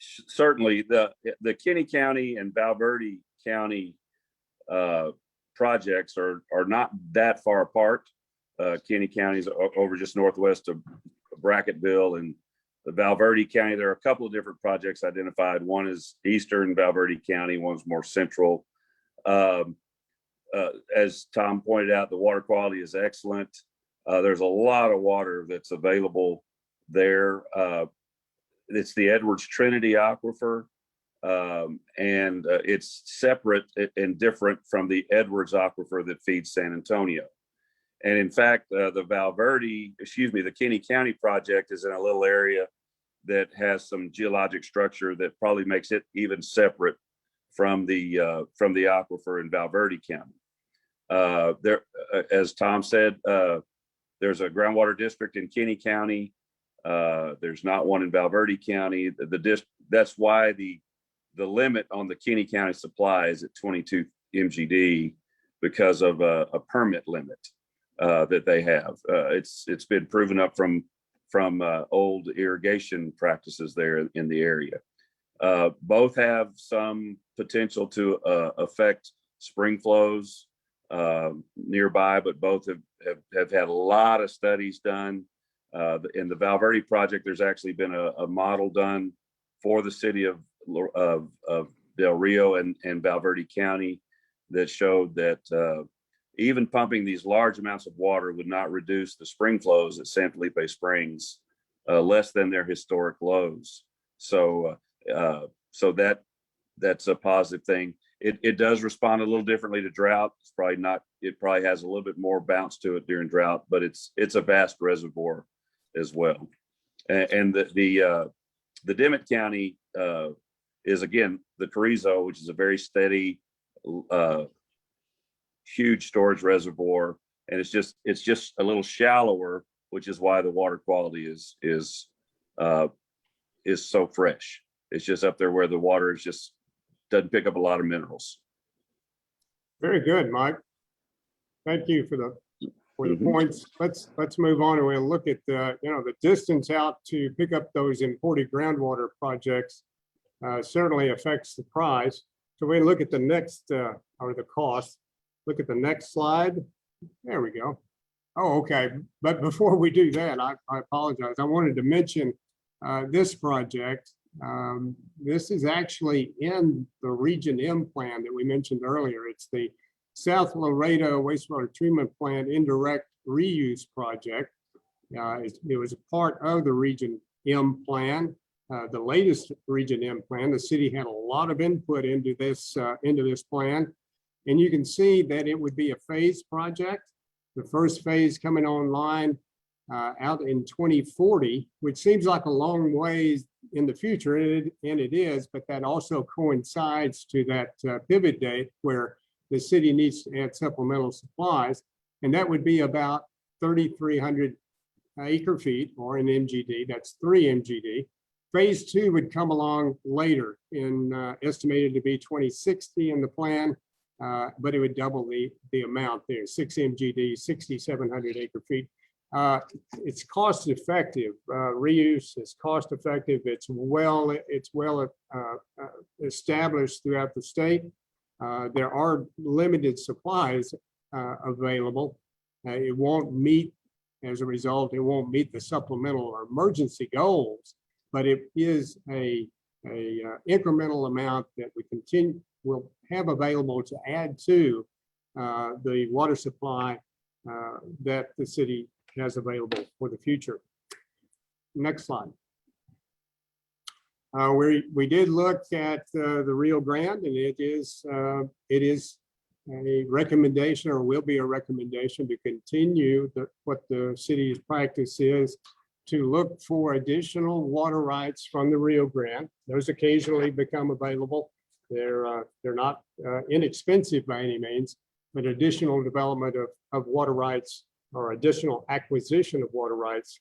Certainly, the Kinney County and Val Verde County projects are not that far apart. Kinney County is over just northwest of Brackettville, and the Val Verde County, there are a couple of different projects identified. One is eastern Val Verde County, one's more central. As Tom pointed out, the water quality is excellent. There's a lot of water that's available there. It's the Edwards Trinity Aquifer, and it's separate and different from the Edwards Aquifer that feeds San Antonio. And in fact, the Kinney County project is in a little area that has some geologic structure that probably makes it even separate from the aquifer in Val Verde County. As Tom said, there's a groundwater district in Kinney County. There's not one in Val Verde County. That's why the limit on the Kinney County supply is at 22 MGD because of a permit limit that they have. It's been proven up from old irrigation practices there in the area. Both have some potential to affect spring flows nearby, but both have had a lot of studies done. In the Val Verde project, there's actually been a model done for the city of Del Rio and Val Verde County that showed that even pumping these large amounts of water would not reduce the spring flows at San Felipe Springs less than their historic lows. So that's a positive thing. It does respond a little differently to drought. It probably has a little bit more bounce to it during drought, but it's a vast reservoir as well. And the Dimmitt County is again the Carrizo, which is a very steady, huge storage reservoir, and it's just a little shallower, which is why the water quality is so fresh. It's just up there where the water is just doesn't pick up a lot of minerals. Very good, Mike. Thank you for the points. Let's move on and we'll look at the distance out to pick up those imported groundwater projects certainly affects the price. So we look at the next or the cost. Look at the next slide. There we go. Oh, okay. But before we do that, I apologize. I wanted to mention this project. This is actually in the Region M plan that we mentioned earlier. It's the South Laredo Wastewater Treatment Plant Indirect Reuse Project. It was a part of the Region M plan, the latest Region M plan. The city had a lot of input into this plan. And you can see that it would be a phased project. The first phase coming online out in 2040, which seems like a long ways in the future, and it is, but that also coincides to that pivot date where the city needs to add supplemental supplies, and that would be about 3,300 acre feet, or an MGD. That's 3 MGD. Phase 2 would come along later, estimated to be 2060 in the plan, but it would double the amount there, 6 MGD, 6,700 acre feet. It's cost effective. Reuse is cost effective. It's well established throughout the state. There are limited supplies available. It won't meet, as a result, it won't meet the supplemental or emergency goals, but it is a incremental amount that will have available to add to the water supply that the city has available for the future. Next slide. We did look at the Rio Grande, and it is a recommendation, or will be a recommendation, to continue what the city's practice is to look for additional water rights from the Rio Grande. Those occasionally become available. They're not inexpensive by any means, but additional development of water rights or additional acquisition of water rights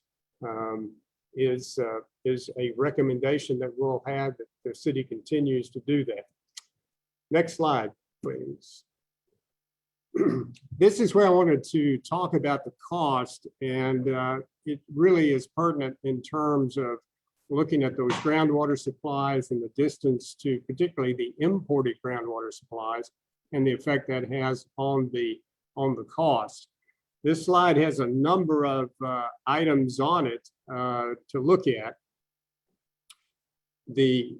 is a recommendation that we'll have, that the city continues to do that. Next slide, please. This is where I wanted to talk about the cost, and it really is pertinent in terms of looking at those groundwater supplies and the distance to particularly the imported groundwater supplies and the effect that has on the cost. This slide has a number of items on it to look at. The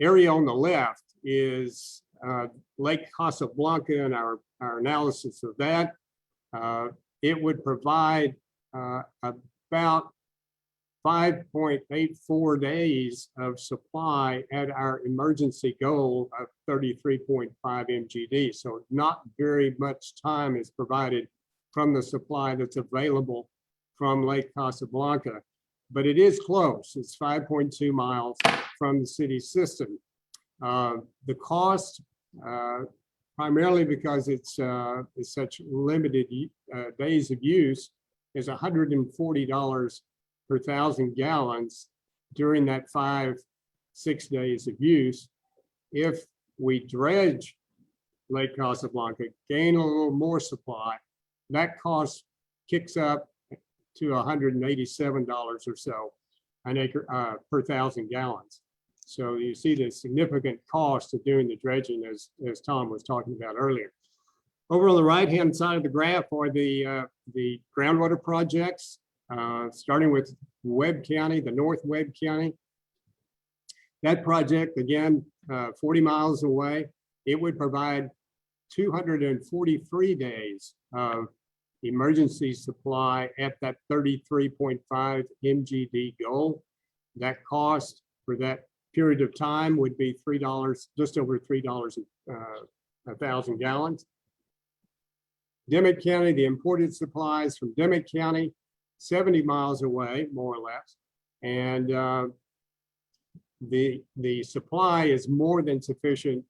area on the left is Lake Casablanca and our analysis of that. It would provide about 5.84 days of supply at our emergency goal of 33.5 MGD. So not very much time is provided from the supply that's available from Lake Casablanca, but it is close. It's 5.2 miles from the city system. The cost, primarily because it's such limited days of use, is $140 per 1,000 gallons during that 5-6 days of use. If we dredge Lake Casablanca, gain a little more supply, that cost kicks up to $187 or so an acre per 1,000 gallons. So you see the significant cost of doing the dredging, as Tom was talking about earlier. Over on the right-hand side of the graph are the groundwater projects, starting with Webb County, the North Webb County. That project, again, 40 miles away, it would provide 243 days of emergency supply at that 33.5 MGD goal. That cost for that period of time would be $3, just over $3 a 1,000 gallons. Dimmitt County, the imported supplies from Dimmitt County, 70 miles away, more or less. And the supply is more than sufficient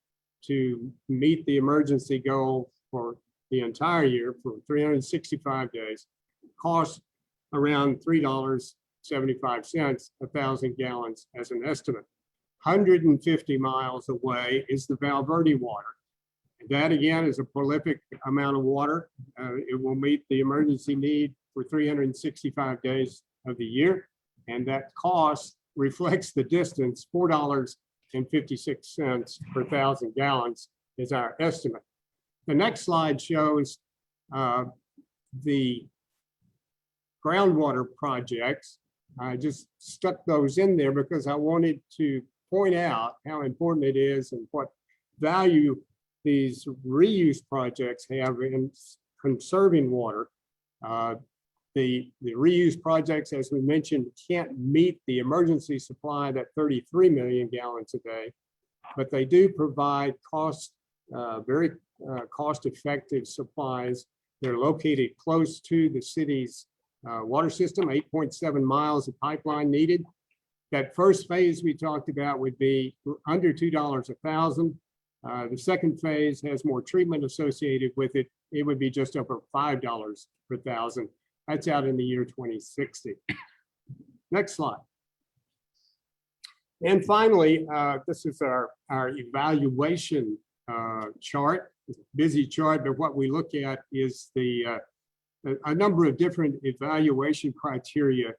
to meet the emergency goal for the entire year for 365 days, costs around $3.75 a thousand gallons as an estimate. 150 miles away is the Val Verde water. That again is a prolific amount of water. It will meet the emergency need for 365 days of the year. And that cost reflects the distance, $4.56 per thousand gallons is our estimate. The next slide shows the groundwater projects. I just stuck those in there because I wanted to point out how important it is and what value these reuse projects have in conserving water. The reuse projects, as we mentioned, can't meet the emergency supply, that 33 million gallons a day, but they do provide very cost-effective supplies. They're located close to the city's water system, 8.7 miles of pipeline needed. That first phase we talked about would be under $2 a thousand. The second phase has more treatment associated with it. It would be just over $5 per thousand. That's out in the year 2060. Next slide. And finally, this is our evaluation chart. It's a busy chart, but what we look at is a number of different evaluation criteria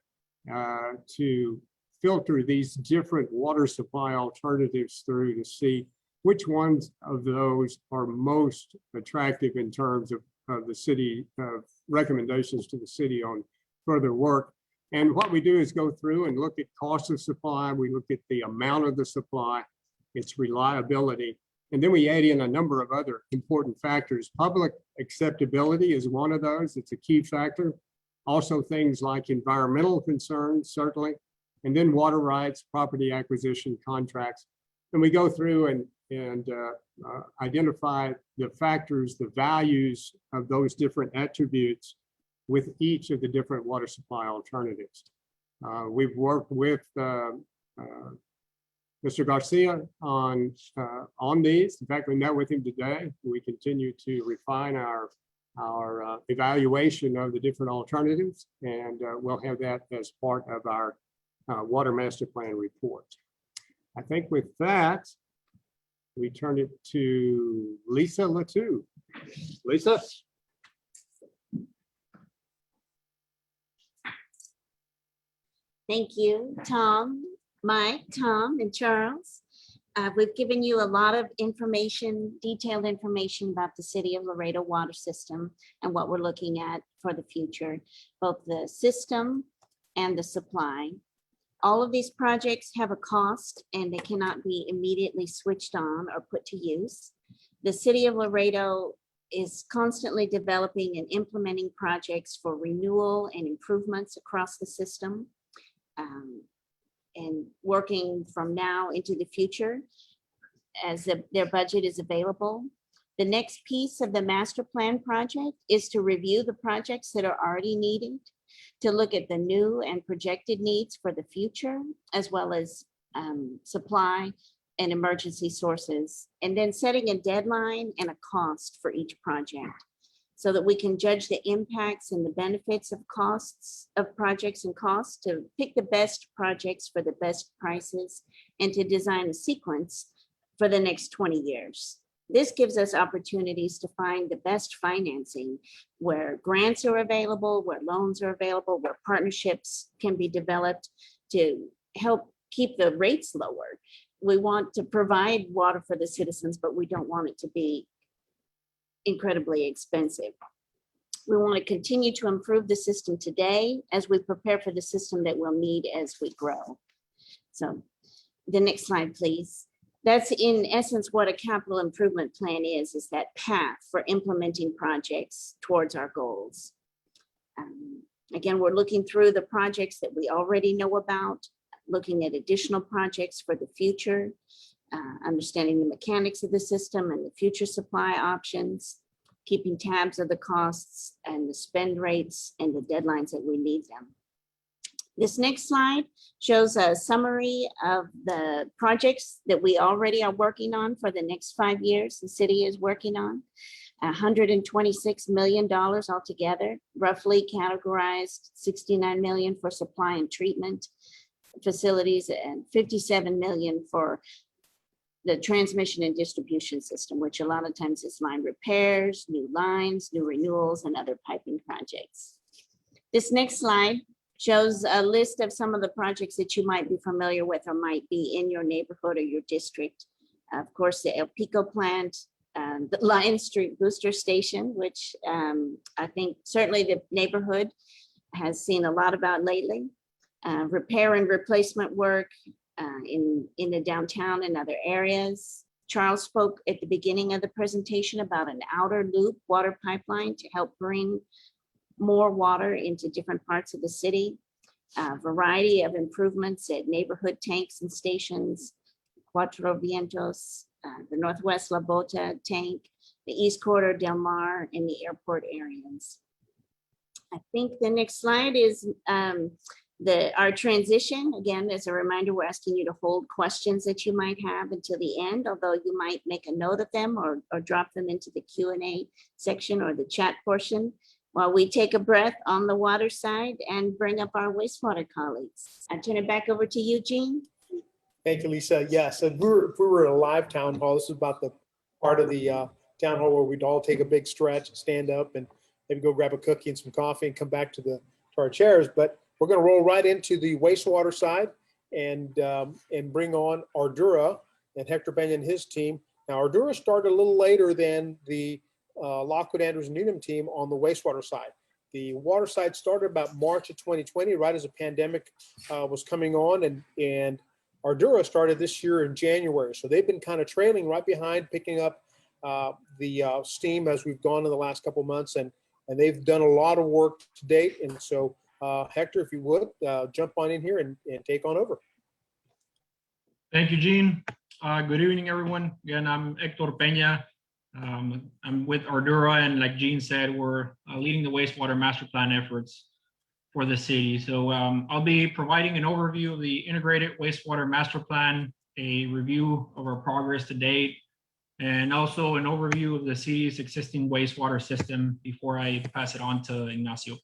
to filter these different water supply alternatives through to see which ones of those are most attractive in terms of the city recommendations to the city on further work. And what we do is go through and look at cost of supply. We look at the amount of the supply, its reliability, and then we add in a number of other important factors. Public acceptability is one of those. It's a key factor. Also things like environmental concerns, certainly, and then water rights, property acquisition, contracts. And we go through and identify the factors, the values of those different attributes with each of the different water supply alternatives. We've worked with Mr. Garcia on these. In fact, we met with him today. We continue to refine our evaluation of the different alternatives, and we'll have that as part of our water master plan report. I think with that, we turn it to Lisa Latu. Lisa? Thank you, Tom, Mike, Tom, and Charles. We've given you a lot of information, detailed information about the City of Laredo water system and what we're looking at for the future, both the system and the supply. All of these projects have a cost and they cannot be immediately switched on or put to use. The City of Laredo is constantly developing and implementing projects for renewal and improvements across the system, and working from now into the future as their budget is available. The next piece of the master plan project is to review the projects that are already needed, to look at the new and projected needs for the future, as well as supply and emergency sources, and then setting a deadline and a cost for each project so that we can judge the impacts and the benefits of costs of projects and costs, to pick the best projects for the best prices and to design a sequence for the next 20 years. This gives us opportunities to find the best financing, where grants are available, where loans are available, where partnerships can be developed to help keep the rates lower. We want to provide water for the citizens, but we don't want it to be incredibly expensive. We want to continue to improve the system today as we prepare for the system that we'll need as we grow. So the next slide, please. That's in essence what a capital improvement plan is that path for implementing projects towards our goals. Again, we're looking through the projects that we already know about, looking at additional projects for the future, understanding the mechanics of the system and the future supply options, keeping tabs of the costs and the spend rates and the deadlines that we need them. This next slide shows a summary of the projects that we already are working on for the next 5 years. The city is working on $126 million altogether, roughly categorized 69 million for supply and treatment facilities and 57 million for the transmission and distribution system, which a lot of times is line repairs, new lines, new renewals, and other piping projects. This next slide shows a list of some of the projects that you might be familiar with or might be in your neighborhood or your district. Of course, the El Pico plant, the Lion Street Booster Station, which I think certainly the neighborhood has seen a lot about lately. Repair and replacement work in the downtown and other areas. Charles spoke at the beginning of the presentation about an outer loop water pipeline to help bring more water into different parts of the city. A variety of improvements at neighborhood tanks and stations, Cuatro Vientos, the Northwest La Bota tank, the East Corridor Del Mar, and the airport areas. I think the next slide is our transition. Again, as a reminder, we're asking you to hold questions that you might have until the end, although you might make a note of them or drop them into the Q&A section or the chat portion while we take a breath on the water side and bring up our wastewater colleagues. I turn it back over to you, Gene. Thank you, Lisa. Yes, if we were at a live town hall, this is about the part of the town hall where we'd all take a big stretch, stand up, and maybe go grab a cookie and some coffee and come back to our chairs. But we're going to roll right into the wastewater side and bring on Ardura and Hector Pena and his team. Now, Ardura started a little later than the Lockwood Andrews Needham team on the wastewater side. The water side started about March of 2020, right as the pandemic was coming on, and Ardura started this year in January. So they've been kind of trailing right behind, picking up the steam as we've gone in the last couple of months, and they've done a lot of work to date. And so Hector, if you would, jump on in here and take on over. Thank you, Gene. Good evening, everyone. Again, I'm Hector Pena. I'm with Ardura, and like Gene said, we're leading the wastewater master plan efforts for the city. So I'll be providing an overview of the integrated wastewater master plan, a review of our progress to date, and also an overview of the city's existing wastewater system before I pass it on to Ignacio.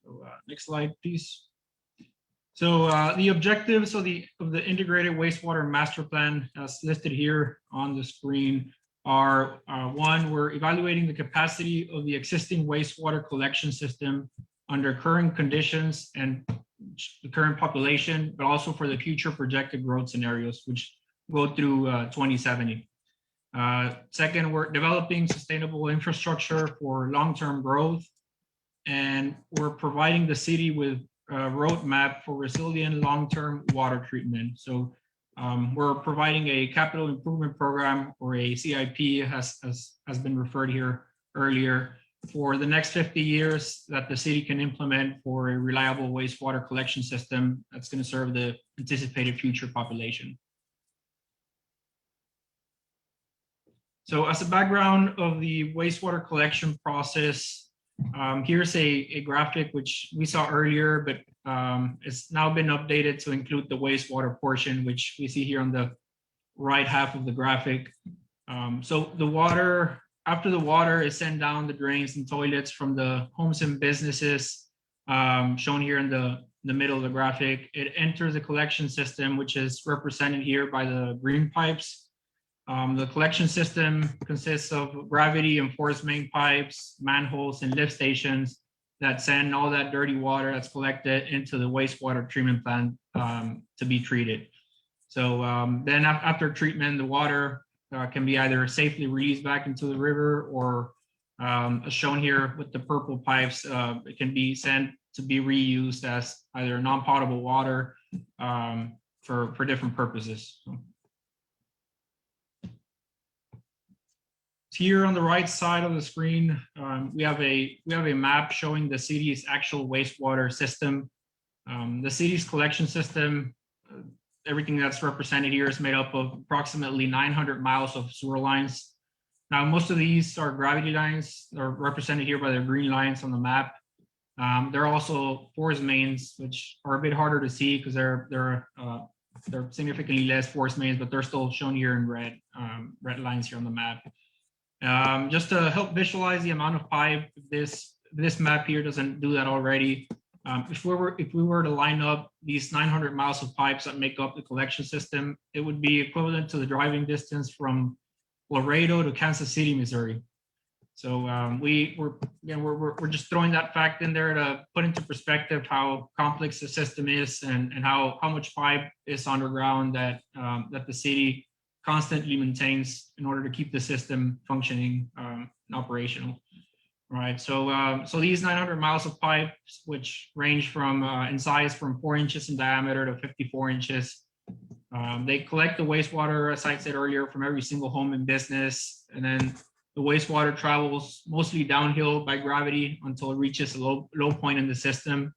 So next slide, please. So the objectives of the integrated wastewater master plan, as listed here on the screen, are one, we're evaluating the capacity of the existing wastewater collection system under current conditions and the current population, but also for the future projected growth scenarios, which go through 2070. Second, we're developing sustainable infrastructure for long-term growth, and we're providing the city with a roadmap for resilient long-term water treatment. So we're providing a capital improvement program, or a CIP, has been referred here earlier, for the next 50 years that the city can implement for a reliable wastewater collection system that's going to serve the anticipated future population. So as a background of the wastewater collection process, here's a graphic which we saw earlier, but it's now been updated to include the wastewater portion, which we see here on the right half of the graphic. So the water, after the water is sent down the drains and toilets from the homes and businesses, shown here in the middle of the graphic, it enters the collection system, which is represented here by the green pipes. The collection system consists of gravity and force main pipes, manholes, and lift stations that send all that dirty water that's collected into the wastewater treatment plant to be treated. So then after treatment, the water can be either safely released back into the river, or as shown here with the purple pipes, it can be sent to be reused as either non-potable water for different purposes. Here on the right side of the screen, we have a map showing the city's actual wastewater system. The city's collection system, everything that's represented here, is made up of approximately 900 miles of sewer lines. Now, most of these are gravity lines, are represented here by the green lines on the map. There are also force mains, which are a bit harder to see because they're significantly less force mains, but they're still shown here in red, red lines here on the map. Just to help visualize the amount of pipe, this map here doesn't do that already. If we were to line up these 900 miles of pipes that make up the collection system, it would be equivalent to the driving distance from Laredo to Kansas City, Missouri. So we're just throwing that fact in there to put into perspective how complex the system is and how much pipe is underground that the city constantly maintains in order to keep the system functioning and operational. Right. So these 900 miles of pipes, which range from in size from 4 inches in diameter to 54 inches, they collect the wastewater, as I said earlier, from every single home and business, and then the wastewater travels mostly downhill by gravity until it reaches a low point in the system,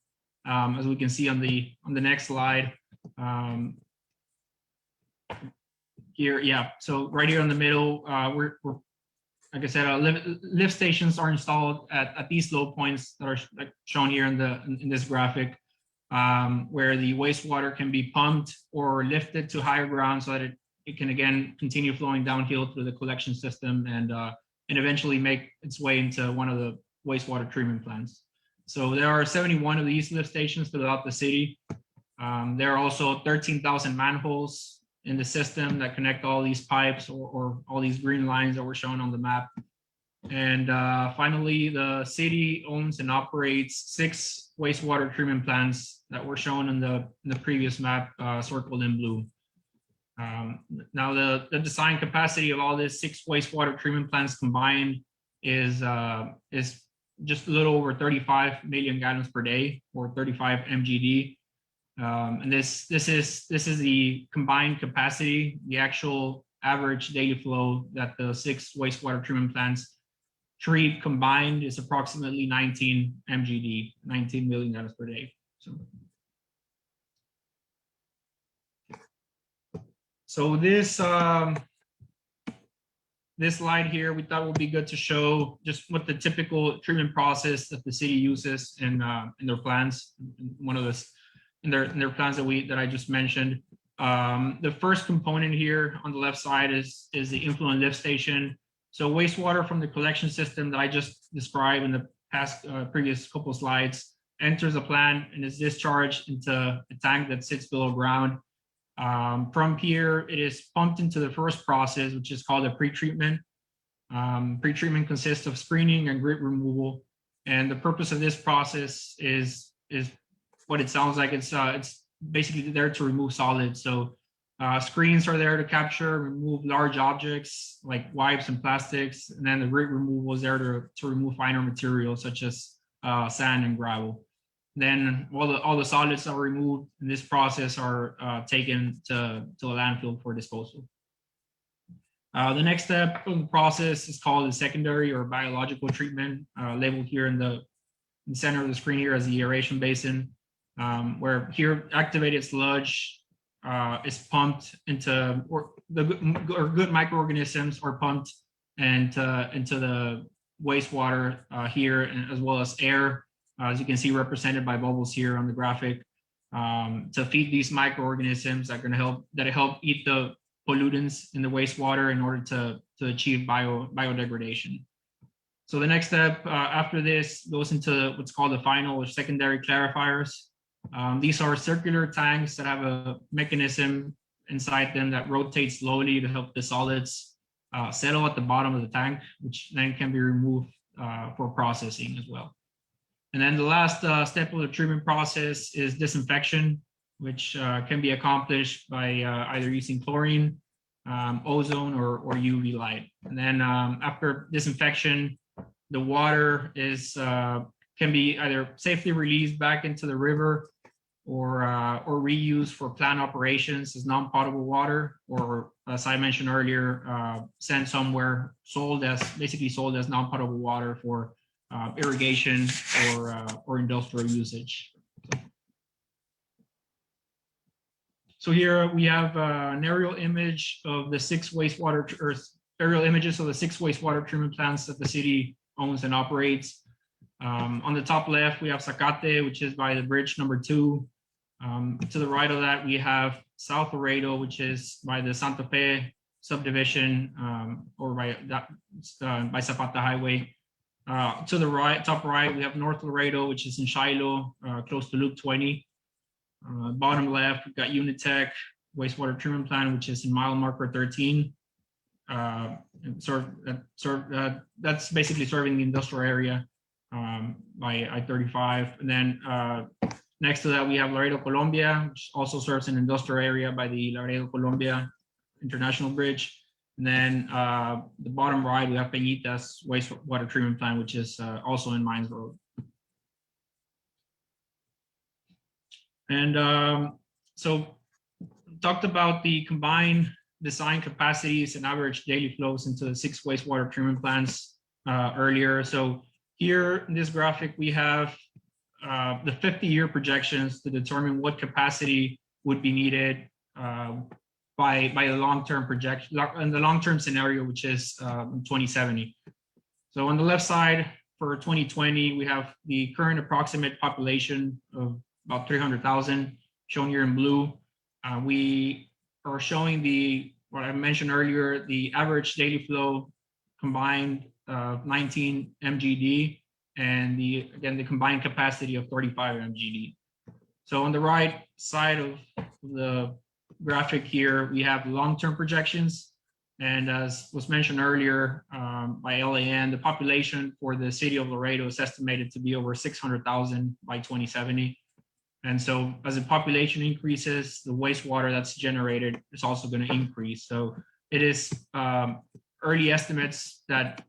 as we can see on the next slide. Here, yeah. So right here in the middle, we're like I said, lift stations are installed at these low points that are shown here in this graphic, where the wastewater can be pumped or lifted to higher ground so that it can again continue flowing downhill through the collection system and eventually make its way into one of the wastewater treatment plants. So there are 71 of these lift stations throughout the city. There are also 13,000 manholes in the system that connect all these pipes or all these green lines that were shown on the map. And finally, the city owns and operates 6 wastewater treatment plants that were shown in the previous map, circled in blue. Now the design capacity of all these 6 wastewater treatment plants combined is just a little over 35 million gallons per day, or 35 MGD. And this is the combined capacity. The actual average daily flow that the 6 wastewater treatment plants treat combined is approximately 19 MGD, 19 million gallons per day. So this slide here, we thought would be good to show just what the typical treatment process that the city uses in their plans. In their plans that I just mentioned. The first component here on the left side is the influent lift station. So wastewater from the collection system that I just described in the previous couple of slides enters a plant and is discharged into a tank that sits below ground. From here, it is pumped into the first process, which is called a pretreatment. Pretreatment consists of screening and grit removal. And the purpose of this process is what it sounds like. It's basically there to remove solids. So screens are there to capture, remove large objects like wipes and plastics, and then the grit removal is there to remove finer materials such as sand and gravel. Then all the solids that are removed in this process are taken to a landfill for disposal. The next step of the process is called the secondary or biological treatment, labeled here in the center of the screen here as the aeration basin. Where here activated sludge is pumped into, or good microorganisms are pumped into the wastewater here, as well as air, as you can see represented by bubbles here on the graphic, to feed these microorganisms that are going to help eat the pollutants in the wastewater in order to achieve biodegradation. So the next step after this goes into what's called the final or secondary clarifiers. These are circular tanks that have a mechanism inside them that rotates slowly to help the solids settle at the bottom of the tank, which then can be removed for processing as well. And then the last step of the treatment process is disinfection, which can be accomplished by either using chlorine, ozone, or UV light. And then after disinfection, the water can be either safely released back into the river or reused for plant operations as non-potable water, or as I mentioned earlier, sent somewhere, basically sold as non-potable water for irrigation or industrial usage. So here we have an aerial image of the 6 aerial images of the 6 wastewater treatment plants that the city owns and operates. On the top left, we have Zacate, which is by the bridge number 2. To the right of that, we have South Laredo, which is by the Santa Fe subdivision, or by Zapata Highway. To the right, top right, we have North Laredo, which is in Shiloh, close to Loop 20. Bottom left, we've got Unitech wastewater treatment plant, which is in mile marker 13. That's basically serving the industrial area by I-35. And then next to that, we have Laredo, Colombia, which also serves an industrial area by the Laredo, Colombia International Bridge. And then the bottom right, we have Peñitas wastewater treatment plant, which is also in Mines Road. And so talked about the combined design capacities and average daily flows into the 6 wastewater treatment plants earlier. So here in this graphic, we have the 50-year projections to determine what capacity would be needed by the long-term projection, in the long-term scenario, which is 2070. So on the left side for 2020, we have the current approximate population of about 300,000 shown here in blue. We are showing what I mentioned earlier, the average daily flow combined 19 MGD, and the combined capacity of 35 MGD. So on the right side of the graphic here, we have long-term projections. And as was mentioned earlier by LAN, the population for the city of Laredo is estimated to be over 600,000 by 2070. And so as the population increases, the wastewater that's generated is also going to increase. So it is early estimates that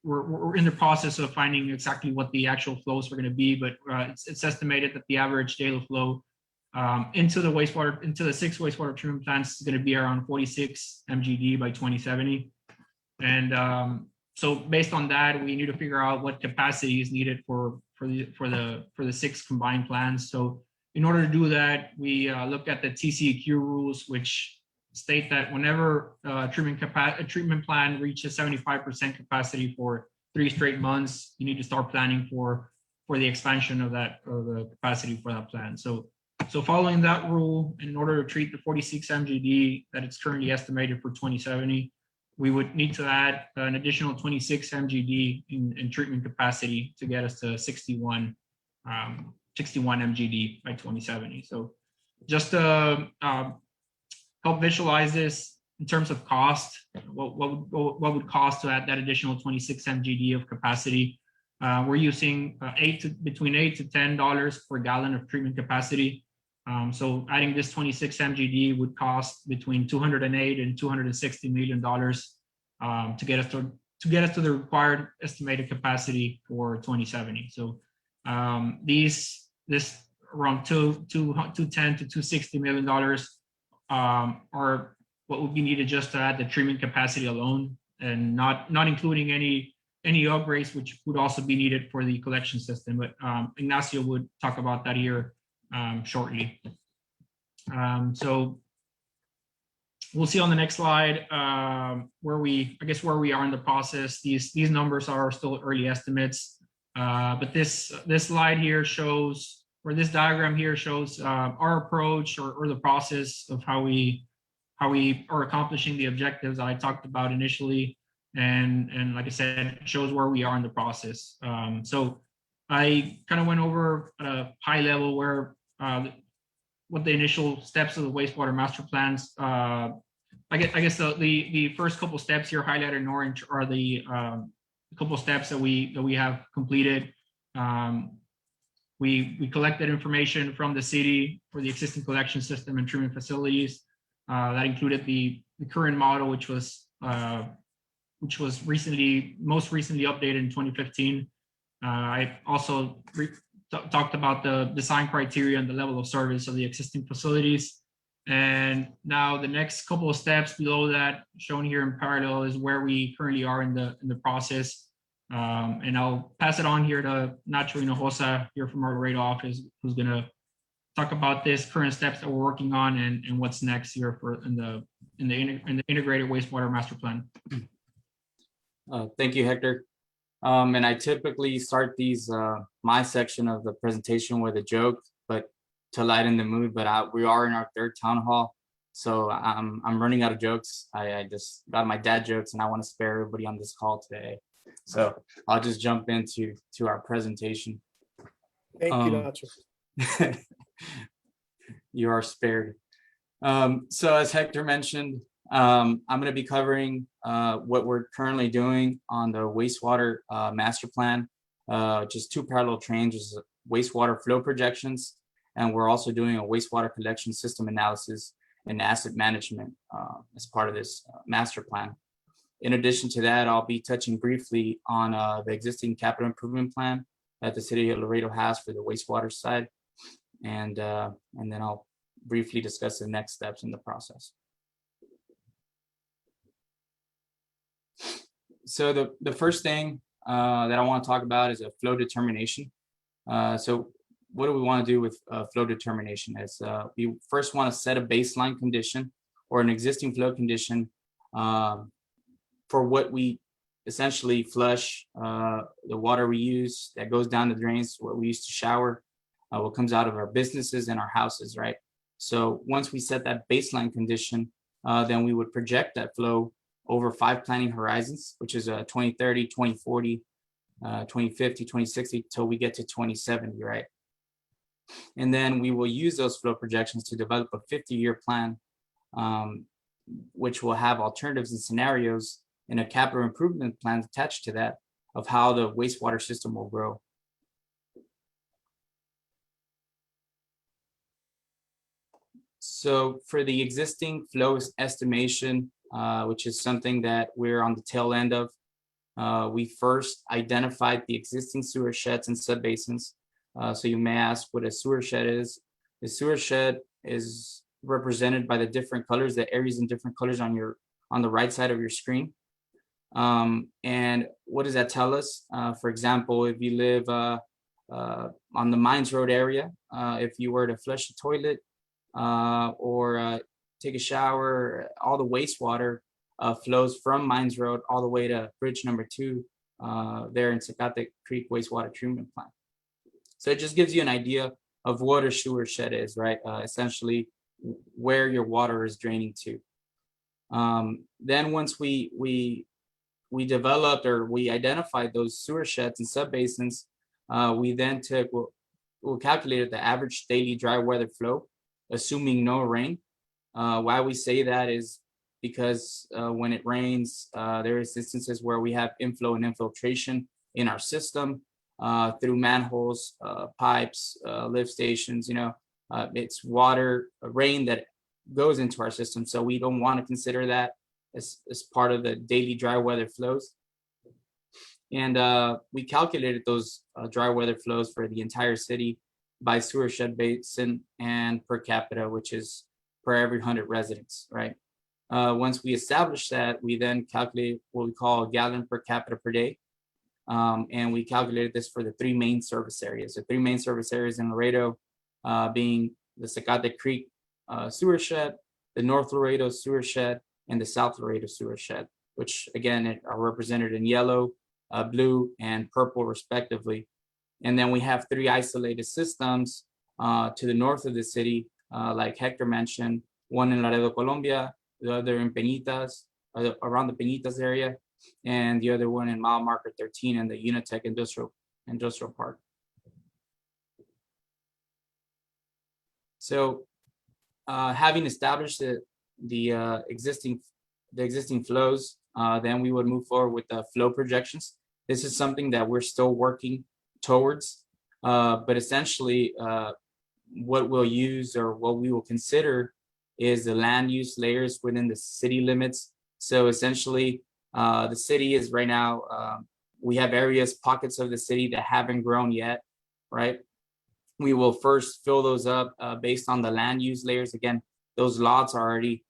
we're in the process of finding exactly what the actual flows are going to be, but it's estimated that the average daily flow into the 6 wastewater treatment plants is going to be around 46 MGD by 2070. And so based on that, we need to figure out what capacity is needed for the 6 combined plants. So in order to do that, we look at the TCEQ rules, which state that whenever a treatment plant reaches 75% capacity for 3 straight months, you need to start planning for the expansion of the capacity for that plant. So following that rule, in order to treat the 46 MGD that it's currently estimated for 2070, we would need to add an additional 26 MGD in treatment capacity to get us to 61 MGD by 2070. So just to help visualize this in terms of cost, what would cost to add that additional 26 MGD of capacity? We're using between $8 to $10 per gallon of treatment capacity. So adding this 26 MGD would cost between $208 and $260 million to get us to the required estimated capacity for 2070. So this around $210 to $260 million are what would be needed just to add the treatment capacity alone, and not including any upgrades, which would also be needed for the collection system. But Ignacio would talk about that here shortly. So we'll see on the next slide where we are in the process. These numbers are still early estimates, but this slide here shows, or this diagram here shows our approach or the process of how we are accomplishing the objectives I talked about initially. And like I said, it shows where we are in the process. So I kind of went over at a high level where what the initial steps of the wastewater master plans. I guess the first couple steps here highlighted in orange are the couple steps that we have completed. We collected information from the city for the existing collection system and treatment facilities. That included the current model, which was most recently updated in 2015. I also talked about the design criteria and the level of service of the existing facilities. And now the next couple of steps below that, shown here in parallel, is where we currently are in the process. And I'll pass it on here to Nacho Hinojosa here from our Laredo office, who's going to talk about this current steps that we're working on and what's next here in the integrated wastewater master plan. Thank you, Hector. And I typically start these my section of the presentation with a joke, but to lighten the mood. But we are in our third town hall, so I'm running out of jokes. I just got my dad jokes, and I want to spare everybody on this call today. So I'll just jump into our presentation. Thank you, Nacho. You are spared. So as Hector mentioned, I'm going to be covering what we're currently doing on the wastewater master plan, just two parallel trains, which is wastewater flow projections, and we're also doing a wastewater collection system analysis and asset management as part of this master plan. In addition to that, I'll be touching briefly on the existing capital improvement plan that the city of Laredo has for the wastewater side, and then I'll briefly discuss the next steps in the process. So the first thing that I want to talk about is a flow determination. So what do we want to do with flow determination? Is we first want to set a baseline condition or an existing flow condition for what we essentially flush, the water we use that goes down the drains, what we use to shower, what comes out of our businesses and our houses, right? So once we set that baseline condition, then we would project that flow over 5 planning horizons, which is 2030, 2040, 2050, 2060, till we get to 2070, right? And then we will use those flow projections to develop a 50-year plan, which will have alternatives and scenarios and a capital improvement plan attached to that of how the wastewater system will grow. So for the existing flow estimation, which is something that we're on the tail end of, we first identified the existing sewer sheds and subbasins. So you may ask what a sewer shed is. The sewer shed is represented by the different colors, the areas in different colors on the right side of your screen. And what does that tell us? For example, if you live on the Mines Road area, if you were to flush a toilet or take a shower, all the wastewater flows from Mines Road all the way to bridge number 2 there in Zacate Creek wastewater treatment plant. So it just gives you an idea of what a sewer shed is, right? Essentially where your water is draining to. Then once we developed or we identified those sewer sheds and subbasins, we then we'll calculate the average daily dry weather flow, assuming no rain. Why we say that is because when it rains, there is instances where we have inflow and infiltration in our system through manholes, pipes, lift stations. It's water, rain that goes into our system. So we don't want to consider that as part of the daily dry weather flows. And we calculated those dry weather flows for the entire city by sewer shed basin and per capita, which is per every 100 residents, right? Once we establish that, we then calculate what we call a gallon per capita per day. And we calculated this for the 3 main service areas. The 3 main service areas in Laredo being the Zacate Creek sewer shed, the North Laredo sewer shed, and the South Laredo sewer shed, which again are represented in yellow, blue, and purple respectively. And then we have 3 isolated systems to the north of the city, like Hector mentioned, one in Laredo, Colombia, the other in Peñitas, around the Peñitas area, and the other one in mile marker 13 in the Unitec Industrial Park. So having established the existing flows, then we would move forward with the flow projections. This is something that we're still working towards, but essentially what we'll use or what we will consider is the land use layers within the city limits. So essentially the city is right now, we have areas, pockets of the city that haven't grown yet, right? We will first fill those up based on the land use layers. Again, those lots are already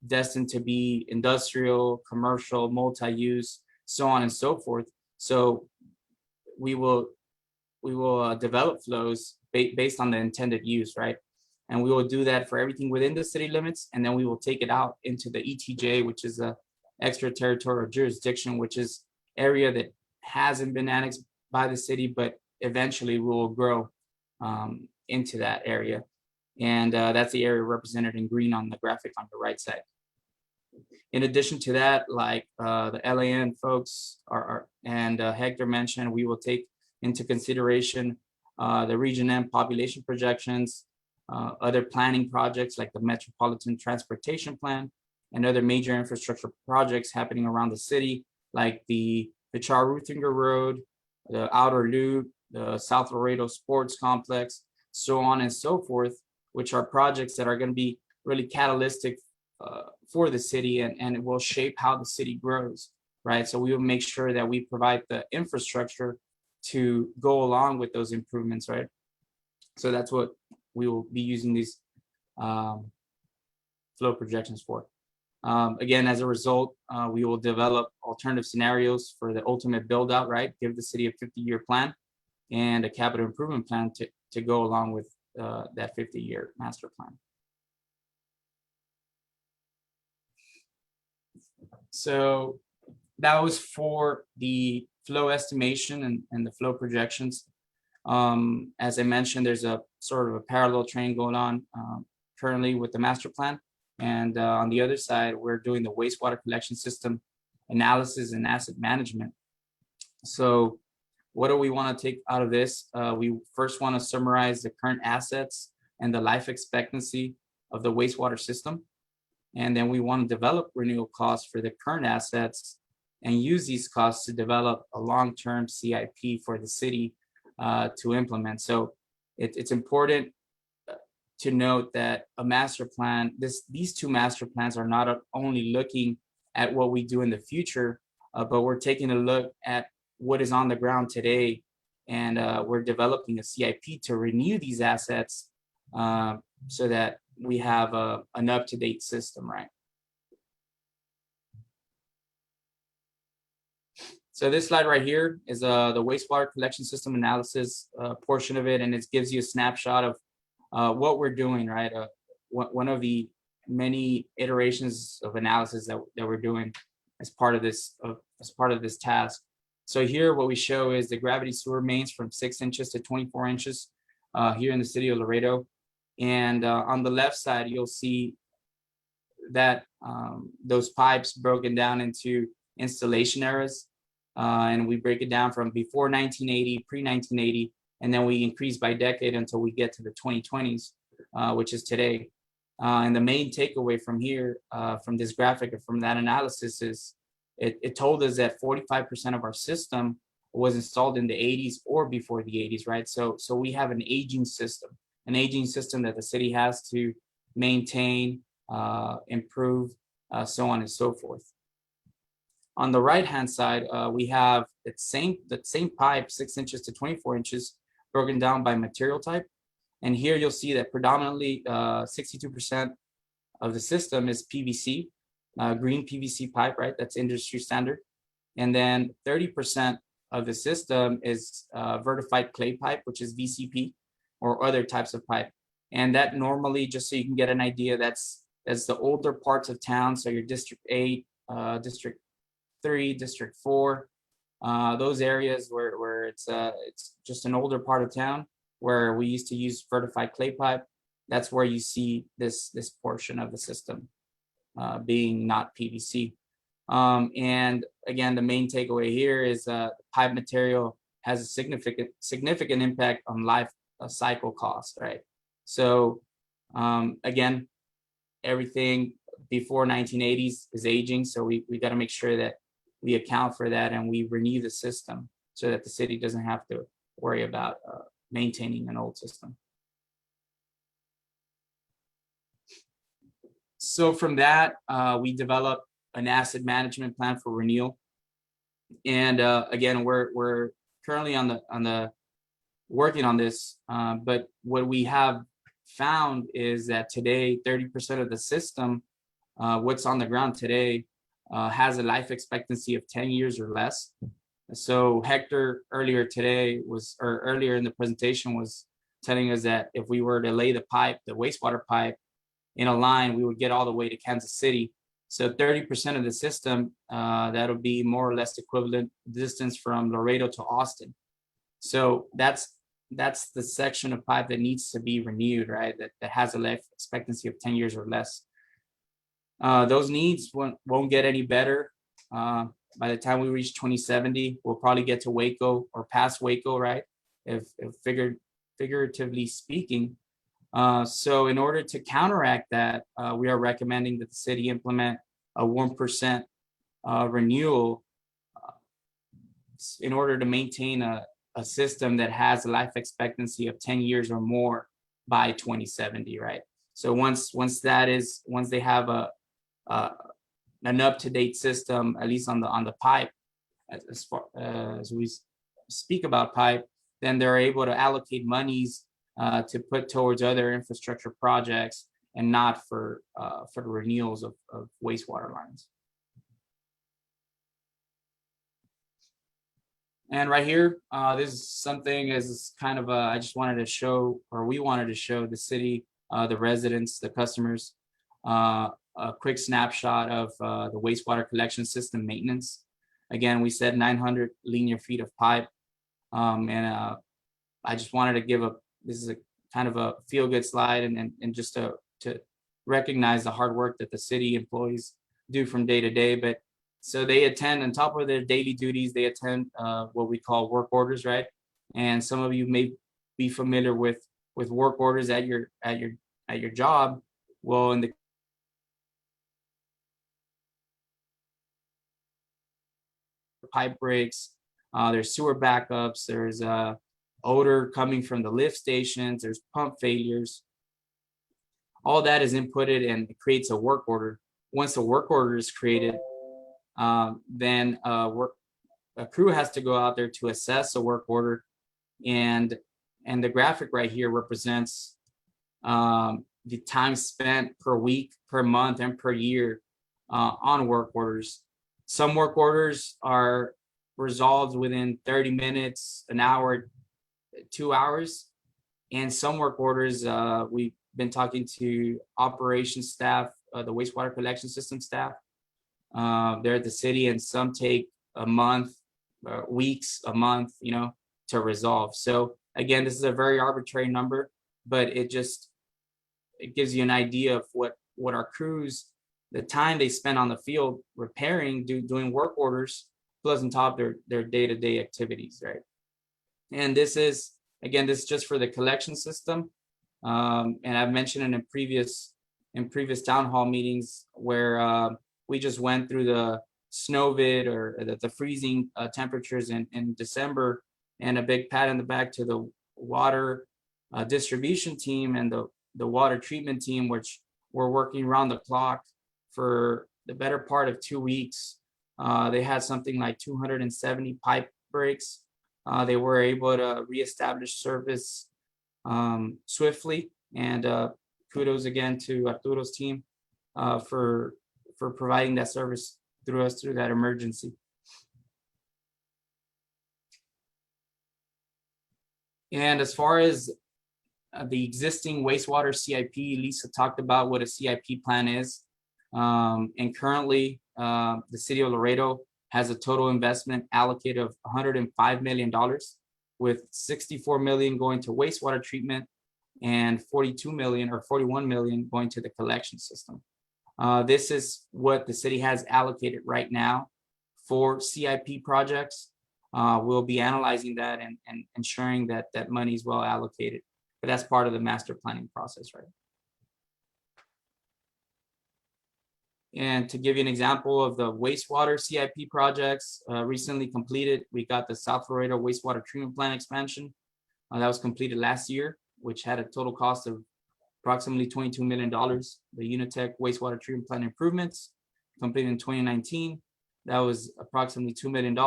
destined to be industrial, commercial, multi-use, so on and so forth. So we will develop flows based on the intended use, right? And we will do that for everything within the city limits, and then we will take it out into the ETJ, which is a extraterritorial jurisdiction, which is area that hasn't been annexed by the city, but eventually will grow into that area. And that's the area represented in green on the graphic on the right side. In addition to that, like the LAN folks and Hector mentioned, we will take into consideration the Region M population projections, other planning projects like the Metropolitan Transportation Plan, and other major infrastructure projects happening around the city, like the Char-Ruthinger Road, the Outer Loop, the South Laredo Sports Complex, so on and so forth, which are projects that are going to be really catalytic for the city, and it will shape how the city grows, right? So we will make sure that we provide the infrastructure to go along with those improvements, right? So that's what we will be using these flow projections for. Again, as a result, we will develop alternative scenarios for the ultimate build out, right? Give the city a 50-year plan and a capital improvement plan to go along with that 50-year master plan. So that was for the flow estimation and the flow projections. As I mentioned, there's a sort of a parallel train going on currently with the master plan. And on the other side, we're doing the wastewater collection system analysis and asset management. So what do we want to take out of this? We first want to summarize the current assets and the life expectancy of the wastewater system. And then we want to develop renewal costs for the current assets and use these costs to develop a long-term CIP for the city to implement. So it's important to note that a master plan, these two master plans are not only looking at what we do in the future, but we're taking a look at what is on the ground today. And we're developing a CIP to renew these assets so that we have an up-to-date system, right? So this slide right here is the wastewater collection system analysis portion of it, and it gives you a snapshot of what we're doing, right? One of the many iterations of analysis that we're doing as part of this task. So here, what we show is the gravity sewer mains from 6 inches to 24 inches here in the city of Laredo. And on the left side, you'll see that those pipes broken down into installation eras. And we break it down from before 1980, pre-1980, and then we increase by decade until we get to the 2020s, which is today. And the main takeaway from here, from this graphic or from that analysis is it told us that 45% of our system was installed in the 80s or before the 80s, right? So we have an aging system that the city has to maintain, improve, so on and so forth. On the right-hand side, we have that same pipe, 6 inches to 24 inches, broken down by material type. And here you'll see that predominantly 62% of the system is PVC, green PVC pipe, right? That's industry standard. And then 30% of the system is vertified clay pipe, which is VCP, or other types of pipe. And that normally, just so you can get an idea, that's the older parts of town. So your District 8, District 3, District 4, those areas where it's just an older part of town where we used to use vertified clay pipe. That's where you see this portion of the system being not PVC. And again, the main takeaway here is pipe material has a significant impact on life cycle cost, right? So again, everything before 1980s is aging, so we got to make sure that we account for that and we renew the system so that the city doesn't have to worry about maintaining an old system. So from that, we developed an asset management plan for renewal. And again, we're currently on the working on this, but what we have found is that today 30% of the system, what's on the ground today, has a life expectancy of 10 years or less. So Hector earlier in the presentation was telling us that if we were to lay the wastewater pipe in a line, we would get all the way to Kansas City. So 30% of the system, that'll be more or less equivalent distance from Laredo to Austin. So that's the section of pipe that needs to be renewed, right? That has a life expectancy of 10 years or less. Those needs won't get any better. By the time we reach 2070, we'll probably get to Waco or past Waco, right? If figuratively speaking. So in order to counteract that, we are recommending that the city implement a 1% renewal in order to maintain a system that has a life expectancy of 10 years or more by 2070, right? So once they have an up-to-date system, at least on the pipe, as far as we speak about pipe, then they're able to allocate monies to put towards other infrastructure projects and not for the renewals of wastewater lines. And right here, this is something as kind of I just wanted to show, or we wanted to show the city, the residents, the customers, a quick snapshot of the wastewater collection system maintenance. Again, we said 900 linear feet of pipe. And I just wanted to give this is a kind of a feel-good slide and just to recognize the hard work that the city employees do from day to day. But so they attend, on top of their daily duties, they attend what we call work orders, right? And some of you may be familiar with work orders at your job. Well, in the pipe breaks, there's sewer backups, there's odor coming from the lift stations, there's pump failures. All that is inputted and it creates a work order. Once a work order is created, then a crew has to go out there to assess a work order, and the graphic right here represents the time spent per week, per month, and per year on work orders. Some work orders are resolved within 30 minutes, an hour, 2 hours, and some work orders, we've been talking to operations staff, the wastewater collection system staff. They're at the city, and some take a month, weeks, a month, to resolve. So again, this is a very arbitrary number, but it gives you an idea of what our crews, the time they spend on the field repairing, doing work orders, plus on top of their day-to-day activities, right? And this is just for the collection system. And I've mentioned it in previous town hall meetings where we just went through the snowvid or the freezing temperatures in December, and a big pat on the back to the water distribution team and the water treatment team, which were working around the clock for the better part of 2 weeks. They had something like 270 pipe breaks. They were able to reestablish service swiftly, and kudos again to Arturo's team for providing that service through that emergency. And as far as the existing wastewater CIP, Lisa talked about what a CIP plan is. And currently, the city of Laredo has a total investment allocated of $105 million, with 64 million going to wastewater treatment and 42 million or 41 million going to the collection system. This is what the city has allocated right now for CIP projects. We'll be analyzing that and ensuring that that money is well allocated, but that's part of the master planning process, right? And to give you an example of the wastewater CIP projects recently completed, we got the South Laredo wastewater treatment plant expansion that was completed last year, which had a total cost of approximately $22 million. The Unitech wastewater treatment plant improvements completed in 2019, that was approximately $2 million.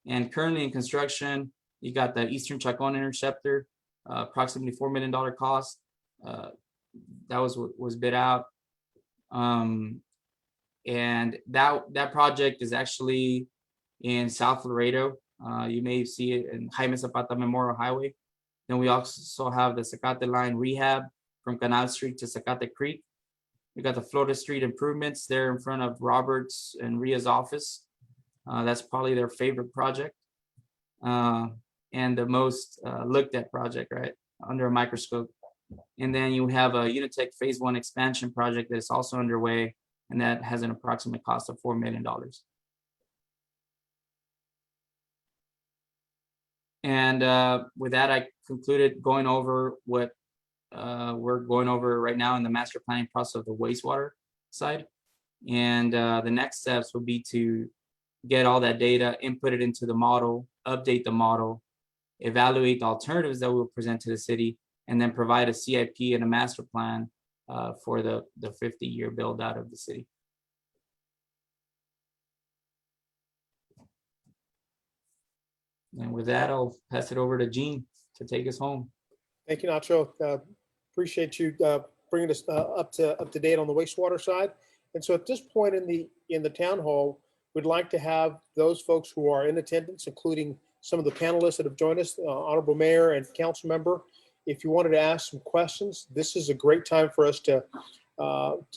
And currently in construction, you got the Eastern Chacon interceptor, approximately $4 million cost. That was bid out. And that project is actually in South Laredo. You may see it in Jaime Zapata Memorial Highway. Then we also have the Zacate line rehab from Canal Street to Zacate Creek. We got the Florida Street improvements there in front of Roberts and Ria's office. That's probably their favorite project. And the most looked at project, right, under a microscope. And then you have a Unitech Phase 1 expansion project that is also underway, and that has an approximate cost of $4 million. And with that, I concluded going over what we're going over right now in the master planning process of the wastewater side. And the next steps will be to get all that data, input it into the model, update the model, evaluate the alternatives that we'll present to the city, and then provide a CIP and a master plan for the 50-year build out of the city. And with that, I'll pass it over to Gene to take us home. Thank you, Nacho. Appreciate you bringing us up to date on the wastewater side. And so at this point in the town hall, we'd like to have those folks who are in attendance, including some of the panelists that have joined us, Honorable Mayor and Council Member. If you wanted to ask some questions, this is a great time for us to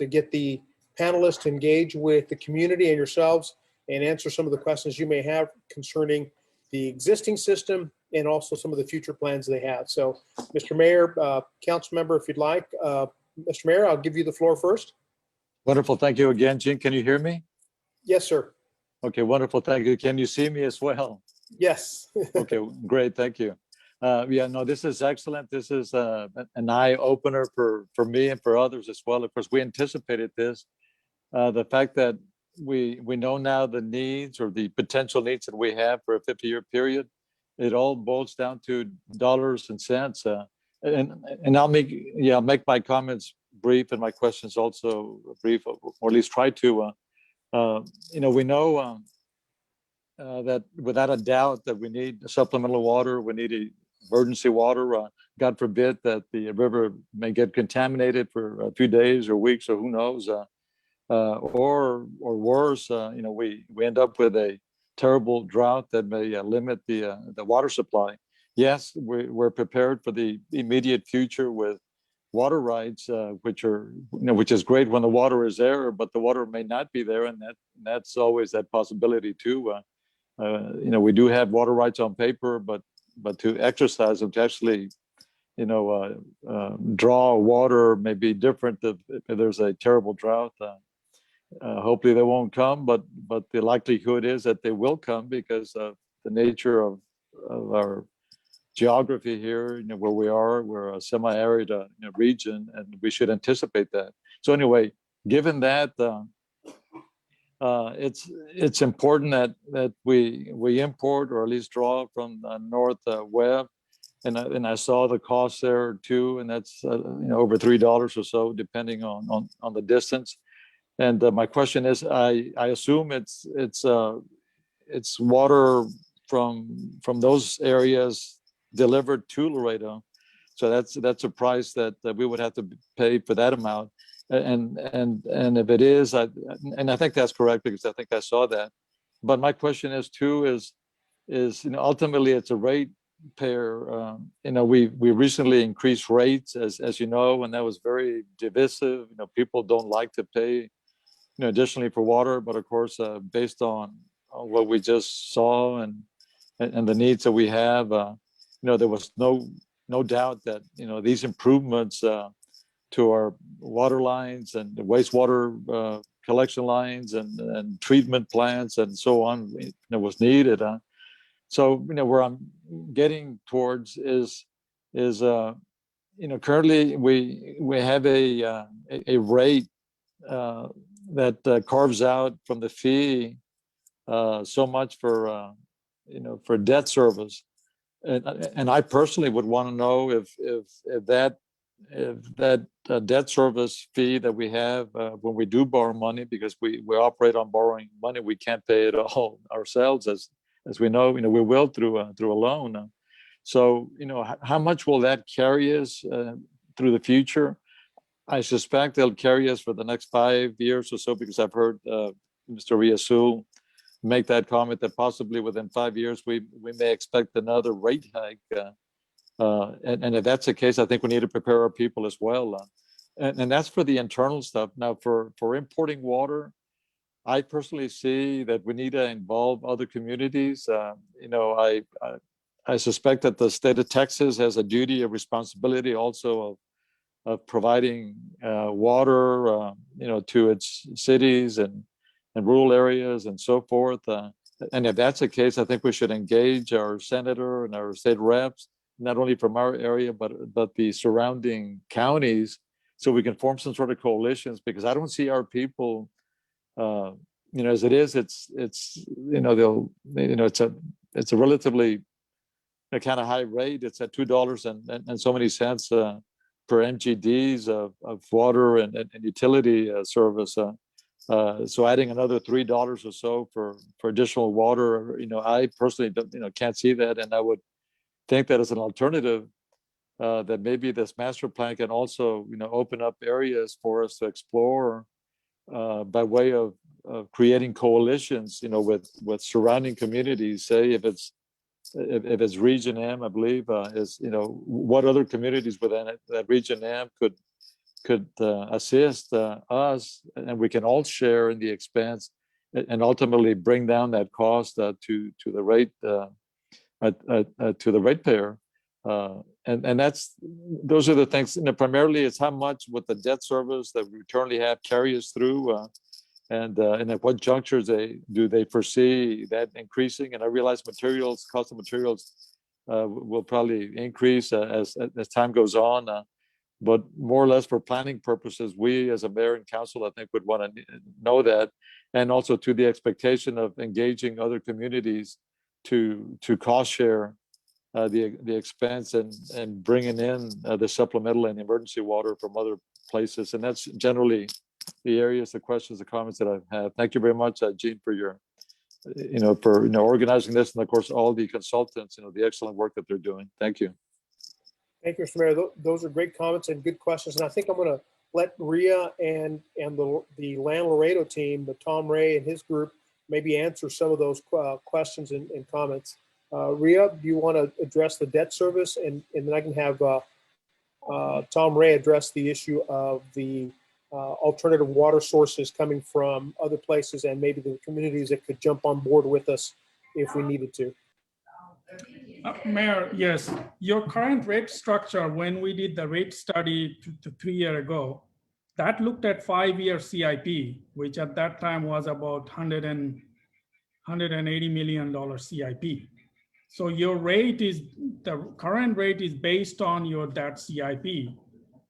get the panelists to engage with the community and yourselves and answer some of the questions you may have concerning the existing system and also some of the future plans they have. So, Mr. Mayor, Council Member, if you'd like, Mr. Mayor, I'll give you the floor first. Wonderful. Thank you again, Gene. Can you hear me? Yes, sir. Okay, wonderful. Thank you. Can you see me as well? Yes. Okay, great. Thank you. Yeah, no, this is excellent. This is an eye opener for me and for others as well. Of course, we anticipated this. The fact that we know now the needs or the potential needs that we have for a 50-year period, it all boils down to dollars and cents. And I'll make my comments brief and my questions also brief, or at least try to. We know that without a doubt that we need supplemental water, we need emergency water. God forbid that the river may get contaminated for a few days or weeks or who knows, or worse, we end up with a terrible drought that may limit the water supply. Yes, we're prepared for the immediate future with water rights, which is great when the water is there, but the water may not be there, and that's always that possibility too. We do have water rights on paper, but to exercise them, to actually, draw water may be different if there's a terrible drought. Hopefully they won't come, but the likelihood is that they will come because of the nature of our geography here, where we are. We're a semi-arid region, and we should anticipate that. So anyway, given that, it's important that we import or at least draw from the north web, and I saw the cost there too, and that's over $3 or so, depending on the distance. And my question is, I assume it's water from those areas delivered to Laredo, so that's a price that we would have to pay for that amount. And if it is, I think that's correct because I think I saw that. But my question is too is ultimately it's a rate payer. We recently increased rates as you know, and that was very divisive. People don't like to pay additionally for water, but of course based on what we just saw and the needs that we have, there was no doubt that these improvements to our water lines and the wastewater collection lines and treatment plants and so on, was needed. So where I'm getting towards is currently we have a rate that carves out from the fee so much for debt service, and I personally would want to know if that debt service fee that we have when we do borrow money, because we operate on borrowing money, we can't pay it all ourselves as we know, we will through a loan. So how much will that carry us through the future? I suspect they'll carry us for the next 5 years or so, because I've heard Mr. Riasul make that comment that possibly within 5 years we may expect another rate hike. And if that's the case, I think we need to prepare our people as well. and that's for the internal stuff. Now for importing water, I personally see that we need to involve other communities. I suspect that the state of Texas has a duty, a responsibility also of providing water, to its cities and rural areas and so forth. And if that's the case, I think we should engage our senator and our state reps, not only from our area, but the surrounding counties, so we can form some sort of coalitions, because I don't see our people, as it is, it's a relatively kind of high rate. It's at $2 and so many cents per MGDs of water and utility service. So adding another $3 or so for additional water, I personally can't see that, and I would think that as an alternative, that maybe this master plan can also open up areas for us to explore by way of creating coalitions, with surrounding communities. Say if it's Region M, I believe, what other communities within that Region M could assist us, and we can all share in the expense, and ultimately bring down that cost to the rate to the ratepayer. And those are the things. Primarily, it's how much with the debt service that we currently have carry us through, and at what junctures do they foresee that increasing. And I realize cost of materials will probably increase as time goes on. But more or less for planning purposes, we as a mayor and council, I think, would want to know that, and also to the expectation of engaging other communities to cost share the expense and bringing in the supplemental and emergency water from other places. And that's generally the areas, the questions, the comments that I've had. Thank you very much, Gene, for your, organizing this, and of course all the consultants, the excellent work that they're doing. Thank you. Thank you, Mr. Mayor. Those are great comments and good questions. And I think I'm going to let Rhea and the Land Laredo team, the Tom Ray and his group, maybe answer some of those questions and comments. Rhea, do you want to address the debt service? And then I can have Tom Ray address the issue of the alternative water sources coming from other places, and maybe the communities that could jump on board with us if we needed to. Mayor, yes, your current rate structure, when we did the rate study 3 years ago, that looked at 5-year CIP, which at that time was about $180 million CIP. So your the current rate is based on that CIP.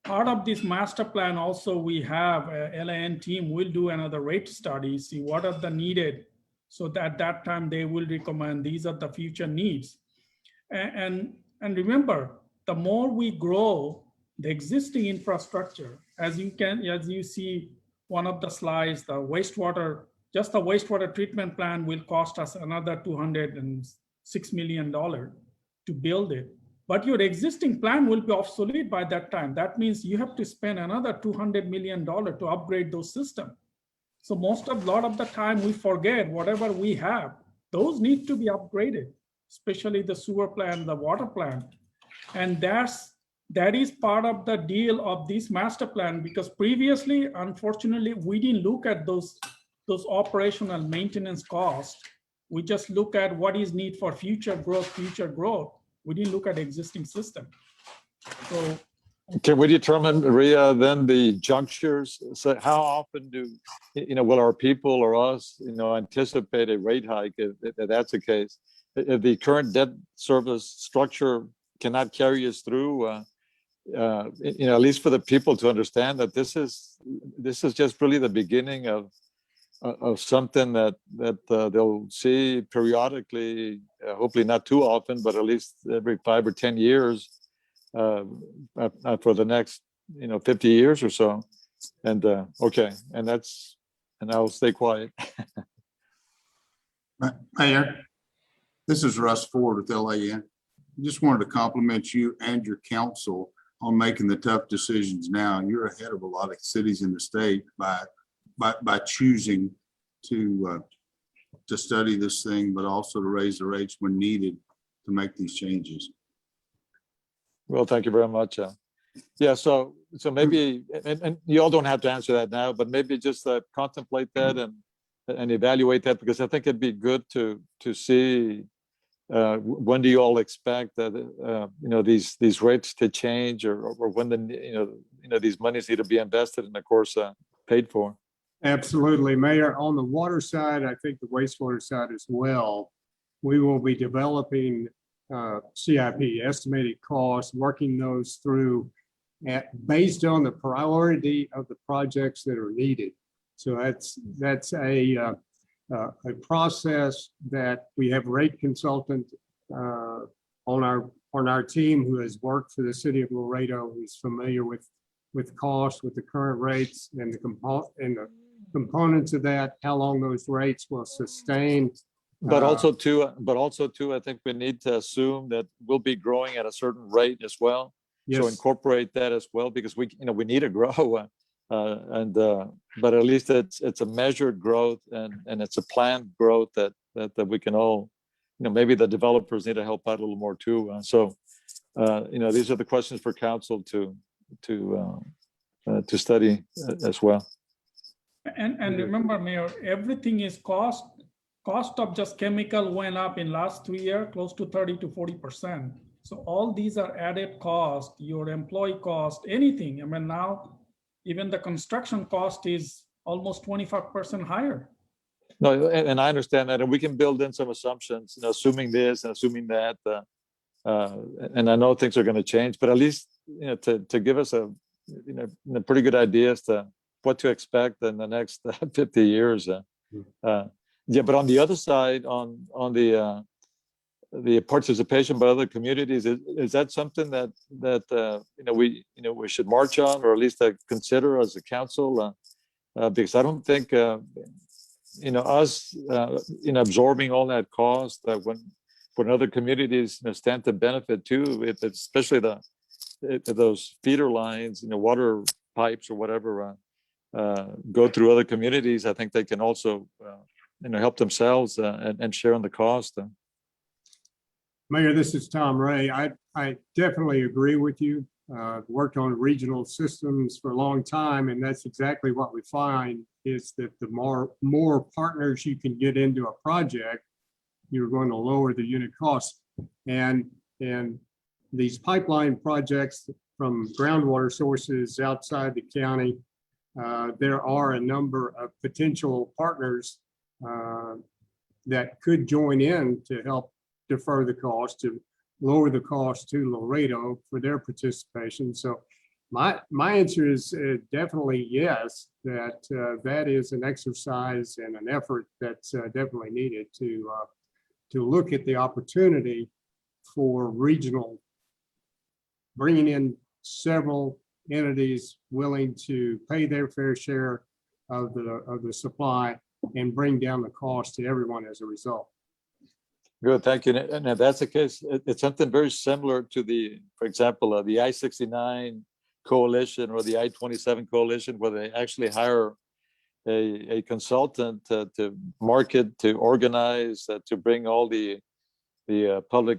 Part of this master plan also, we have LAN team will do another rate study, see what are the needed. So that at that time they will recommend these are the future needs. And remember, the more we grow the existing infrastructure, as you see one of the slides, the wastewater treatment plant will cost us another $206 million to build it. But your existing plan will be obsolete by that time. That means you have to spend another $200 million to upgrade those systems. So a lot of the time we forget whatever we have, those need to be upgraded, especially the sewer plant, the water plant. And that is part of the deal of this master plan, because previously, unfortunately, we didn't look at those operational maintenance costs. We just look at what is need for future growth. We didn't look at existing system. So can we determine, Rhea, then the junctures? So how often will our people or us, anticipate a rate hike if that's the case? If the current debt service structure cannot carry us through, at least for the people to understand that this is just really the beginning of something that they'll see periodically, hopefully not too often, but at least every 5 or 10 years for the next 50 years or so. And okay, and I'll stay quiet. Mayor, this is Russ Ford with LAN. Just wanted to compliment you and your council on making the tough decisions now. You're ahead of a lot of cities in the state by choosing to study this thing, but also to raise the rates when needed to make these changes. Well, thank you very much. Yeah, so so maybe, and you all don't have to answer that now, but maybe just contemplate that and evaluate that, because I think it'd be good to see when do you all expect that these rates to change, or when these monies need to be invested and of course paid for. Absolutely, Mayor. On the water side, I think the wastewater side as well, we will be developing CIP, estimated costs, working those through based on the priority of the projects that are needed. So that's a process that we have a rate consultant on our team who has worked for the city of Laredo, who's familiar with cost, with the current rates and the components of that, how long those rates will sustain. But also too, I think we need to assume that we'll be growing at a certain rate as well. Yes. So incorporate that as well, because we need to grow, but at least it's a measured growth and it's a planned growth that we can all, maybe the developers need to help out a little more too. So these are the questions for council to study as well. And remember, Mayor, everything is cost. Cost of just chemical went up in last 2 years, close to 30 to 40%. So all these are added cost, your employee cost, anything. I mean, now even the construction cost is almost 25% higher. No, and I understand that, and we can build in some assumptions, assuming this and assuming that, and I know things are going to change, but at least to give us a pretty good idea as to what to expect in the next 50 years. Yeah, but on the other side, on the participation by other communities, is that something that we should march on, or at least consider as a council? Because I don't think us absorbing all that cost, when other communities stand to benefit too, especially those feeder lines, water pipes or whatever go through other communities. I think they can also help themselves and share on the cost. Mayor, this is Tom Ray. I definitely agree with you. Worked on regional systems for a long time, and that's exactly what we find is that the more partners you can get into a project, you're going to lower the unit cost. And these pipeline projects from groundwater sources outside the county, there are a number of potential partners that could join in to help defer the cost, to lower the cost to Laredo for their participation. So my answer is definitely yes, that that is an exercise and an effort that's definitely needed to look at the opportunity for regional, bringing in several entities willing to pay their fair share of the supply and bring down the cost to everyone as a result. Good, thank you. And if that's the case, it's something very similar to for example, the I-69 coalition or the I-27 coalition, where they actually hire a consultant to market, to organize, to bring all the public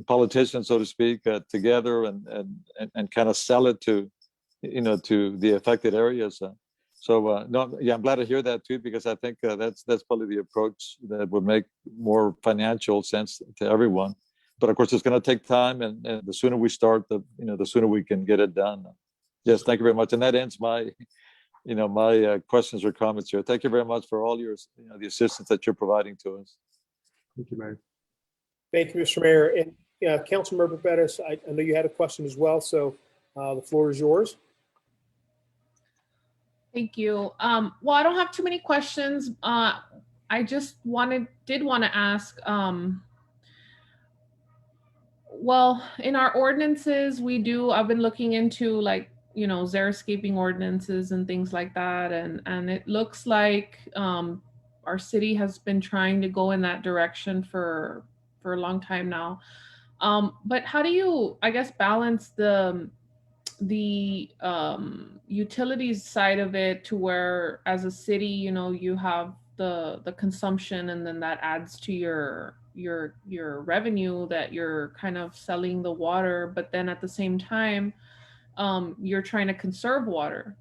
politicians, so to speak, together and kind of sell it to the affected areas. So no, yeah, I'm glad to hear that too, because I think that's probably the approach that would make more financial sense to everyone. But of course, it's going to take time, and the sooner we start, the sooner we can get it done. Yes, thank you very much, and that ends my my questions or comments here. Thank you very much for all your the assistance that you're providing to us. Thank you, Mayor. Thank you, Mr. Mayor. And Councilmember Bettis, I know you had a question as well, so the floor is yours. Thank you. Well, I don't have too many questions. I just did want to ask, well, in our ordinances, I've been looking into xeriscaping ordinances and things like that. And it looks like our city has been trying to go in that direction for a long time now. But how do you, I guess, balance the utilities side of it to where as a city, you have the consumption, and then that adds to your revenue that you're kind of selling the water, but then at the same time, you're trying to conserve water.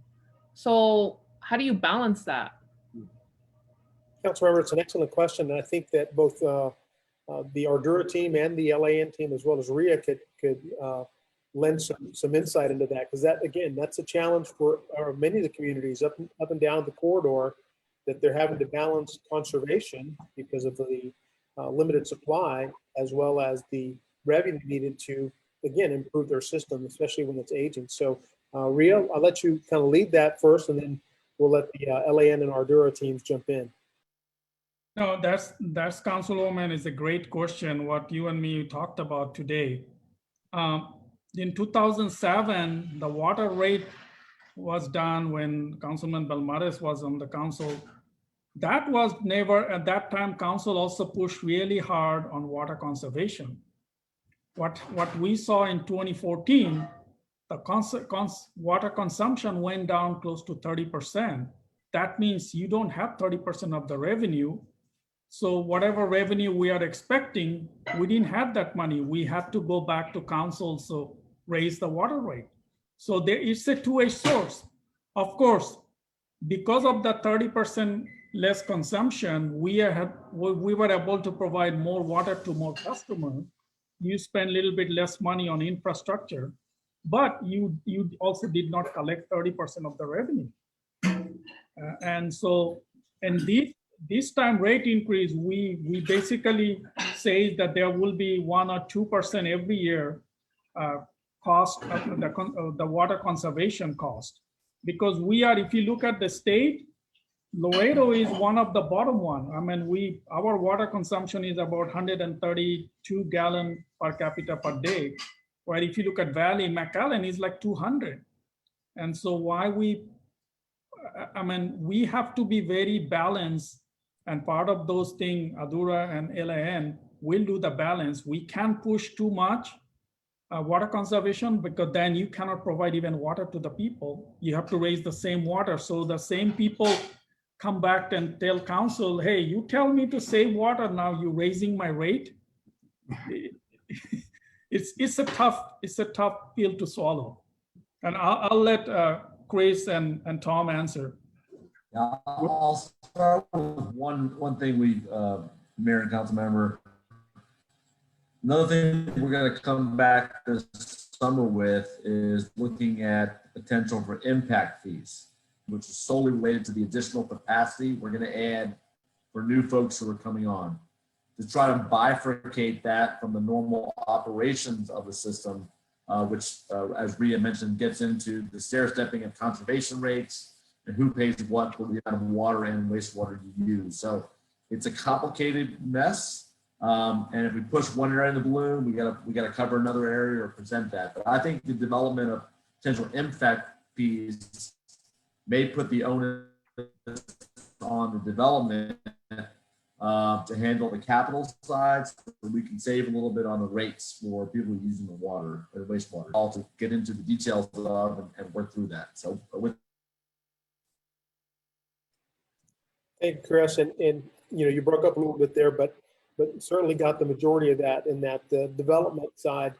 So how do you balance that? Councilmember, it's an excellent question. And I think that both the Ardura team and the LAN team, as well as RIA, could lend some insight into that. Because that, again, that's a challenge for many of the communities up and down the corridor, that they're having to balance conservation because of the limited supply, as well as the revenue needed to, again, improve their system, especially when it's aging. So RIA, I'll let you kind of lead that first, and then we'll let the LAN and Ardura teams jump in. No, that's Councilwoman, is a great question, what you and me talked about today. In 2007, the water rate was done when Councilman Belmares was on the council. That was never, at that time, council also pushed really hard on water conservation. What we saw in 2014, the water consumption went down close to 30%. That means you don't have 30% of the revenue. So whatever revenue we are expecting, we didn't have that money. We had to go back to council, so raise the water rate. So there is a two-way source. Of course, because of the 30% less consumption, we were able to provide more water to more customers. You spend a little bit less money on infrastructure, but you also did not collect 30% of the revenue. And this time rate increase, we basically say that there will be 1 or 2% every year cost of the water conservation cost. Because we are, if you look at the state, Laredo is one of the bottom one. I mean, our water consumption is about 132 gallon per capita per day. Where if you look at Valley, McAllen is like 200. And so we have to be very balanced. And part of those things, Ardura and LAN will do the balance. We can't push too much water conservation, because then you cannot provide even water to the people. You have to raise the same water. So the same people come back and tell council, hey, you tell me to save water, now you're raising my rate. It's a tough pill to swallow. And I'll let Chris and Tom answer. Yeah, I'll start with one thing Mayor and Council Member. Another thing we're going to come back this summer with is looking at potential for impact fees, which is solely related to the additional capacity we're going to add for new folks who are coming on, to try to bifurcate that from the normal operations of the system, which, as Rhea mentioned, gets into the stair-stepping of conservation rates and who pays what for the amount of water and wastewater you use. So it's a complicated mess. And if we push one area in the balloon, we gotta cover another area or present that. But I think the development of potential impact fees may put the onus on the development to handle the capital side, so we can save a little bit on the rates for people using the water or the wastewater. All to get into the details of and work through that. So with Thank you, Chris. And you broke up a little bit there, but certainly got the majority of that, in that the development side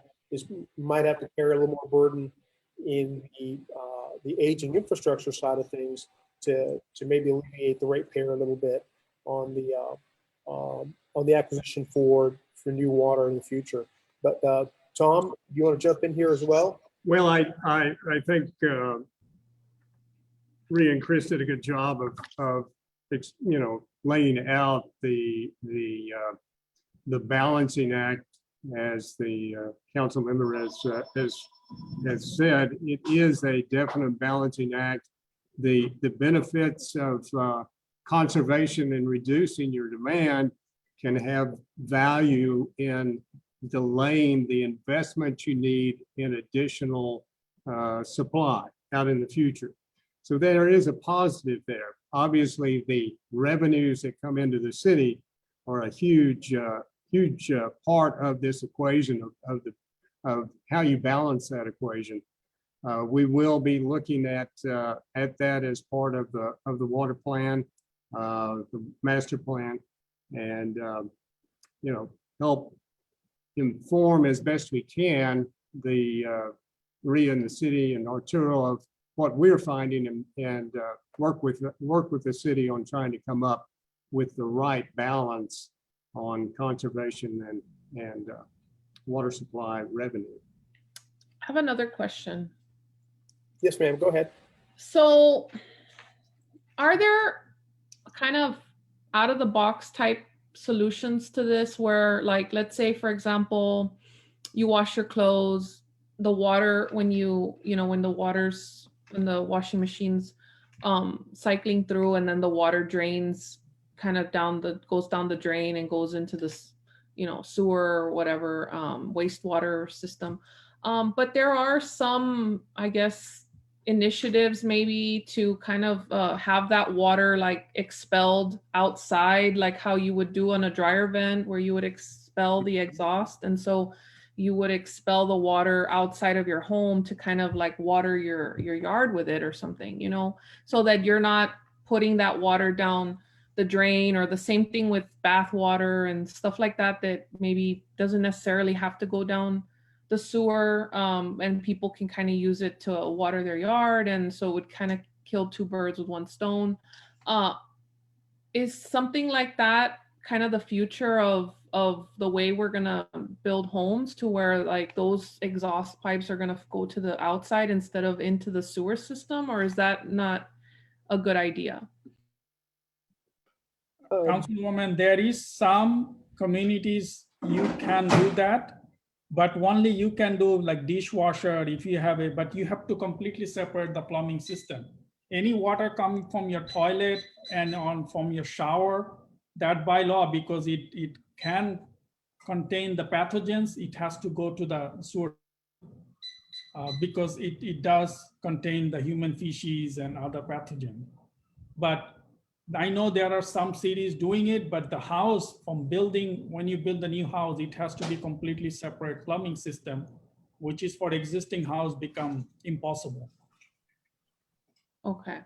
might have to carry a little more burden in the aging infrastructure side of things to maybe alleviate the ratepayer a little bit on the acquisition for new water in the future. But Tom, you want to jump in here as well? Well, I think Rhea and Chris did a good job of laying out the balancing act, as the council member has said. It is a definite balancing act. The benefits of conservation and reducing your demand can have value in delaying the investment you need in additional supply out in the future. So there is a positive there. Obviously, the revenues that come into the city are a huge part of this equation of how you balance that equation. We will be looking at that as part of the water plan, the master plan, and help inform as best we can the Rhea and the city and Arturo of what we're finding and work with the city on trying to come up with the right balance on conservation and water supply revenue. I have another question. Yes, ma'am. Go ahead. So are there kind of out of the box type solutions to this where, like, let's say, for example, you wash your clothes, the water, when when the washing machine's cycling through, and then the water drains kind of goes down the drain and goes into this, sewer or whatever, wastewater system. But there are some, I guess, initiatives maybe to kind of have that water like expelled outside, like how you would do on a dryer vent where you would expel the exhaust. And so you would expel the water outside of your home to kind of like water your yard with it or something, so that you're not putting that water down the drain, or the same thing with bath water and stuff like that, that maybe doesn't necessarily have to go down the sewer, and people can kind of use it to water their yard. And so it would kind of kill two birds with one stone. Is something like that kind of the future of the way we're gonna build homes, to where like those exhaust pipes are gonna go to the outside instead of into the sewer system? Or is that not a good idea? Councilwoman, there is some communities you can do that, but only you can do like dishwasher if you have it, but you have to completely separate the plumbing system. Any water coming from your toilet and from your shower, that by law, because it can contain the pathogens, it has to go to the sewer, because it does contain the human feces and other pathogens. But I know there are some cities doing it, but the house from building, when you build a new house, it has to be completely separate plumbing system, which is for existing house become impossible. Okay.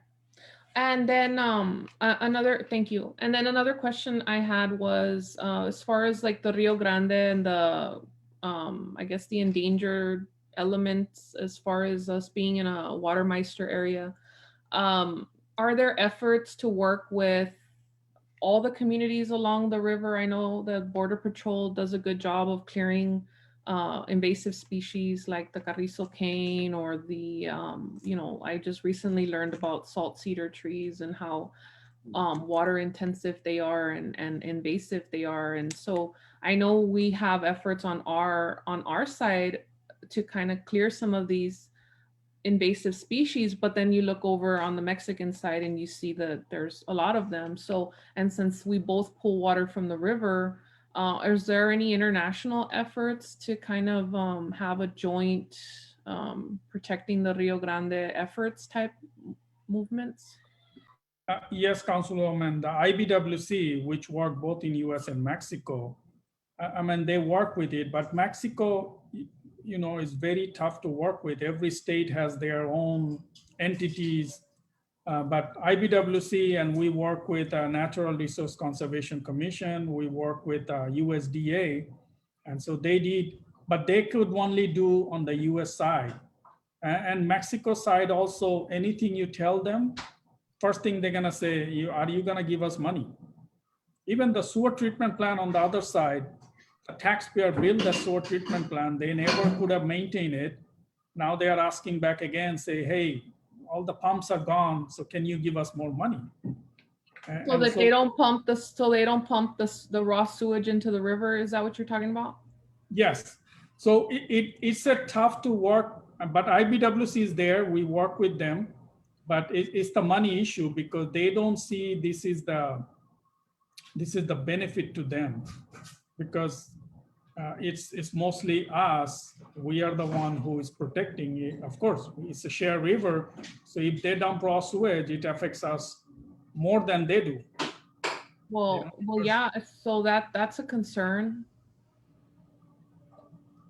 And then thank you. And then another question I had was, as far as like the Rio Grande and the, I guess the endangered elements, as far as us being in a Watermeister area, are there efforts to work with all the communities along the river? I know the Border Patrol does a good job of clearing invasive species like the carrizo cane, or the, I just recently learned about salt cedar trees and how water intensive they are and invasive they are. And so I know we have efforts on our side to kind of clear some of these invasive species, but then you look over on the Mexican side and you see that there's a lot of them. So, and since we both pull water from the river, is there any international efforts to kind of have a joint protecting the Rio Grande efforts type movements? Yes, Councilwoman, the IBWC, which work both in US and Mexico, I mean, they work with it, but Mexico, is very tough to work with. Every state has their own entities, but IBWC, and we work with Natural Resource Conservation Commission, we work with USDA, and so they did, but they could only do on the US side. And Mexico side also, anything you tell them, first thing they're gonna say, are you gonna give us money? Even the sewer treatment plant on the other side, the taxpayer built the sewer treatment plant, they never could have maintained it. Now they are asking back again, say, hey, all the pumps are gone, so can you give us more money? So that they don't pump the raw sewage into the river. Is that what you're talking about? Yes. So it's a tough to work, but IBWC is there. We work with them, but it's the money issue, because they don't see this is the benefit to them, because it's mostly us. We are the one who is protecting it. Of course, it's a shared river. So if they dump raw sewage, it affects us more than they do. Well, yeah. So that's a concern.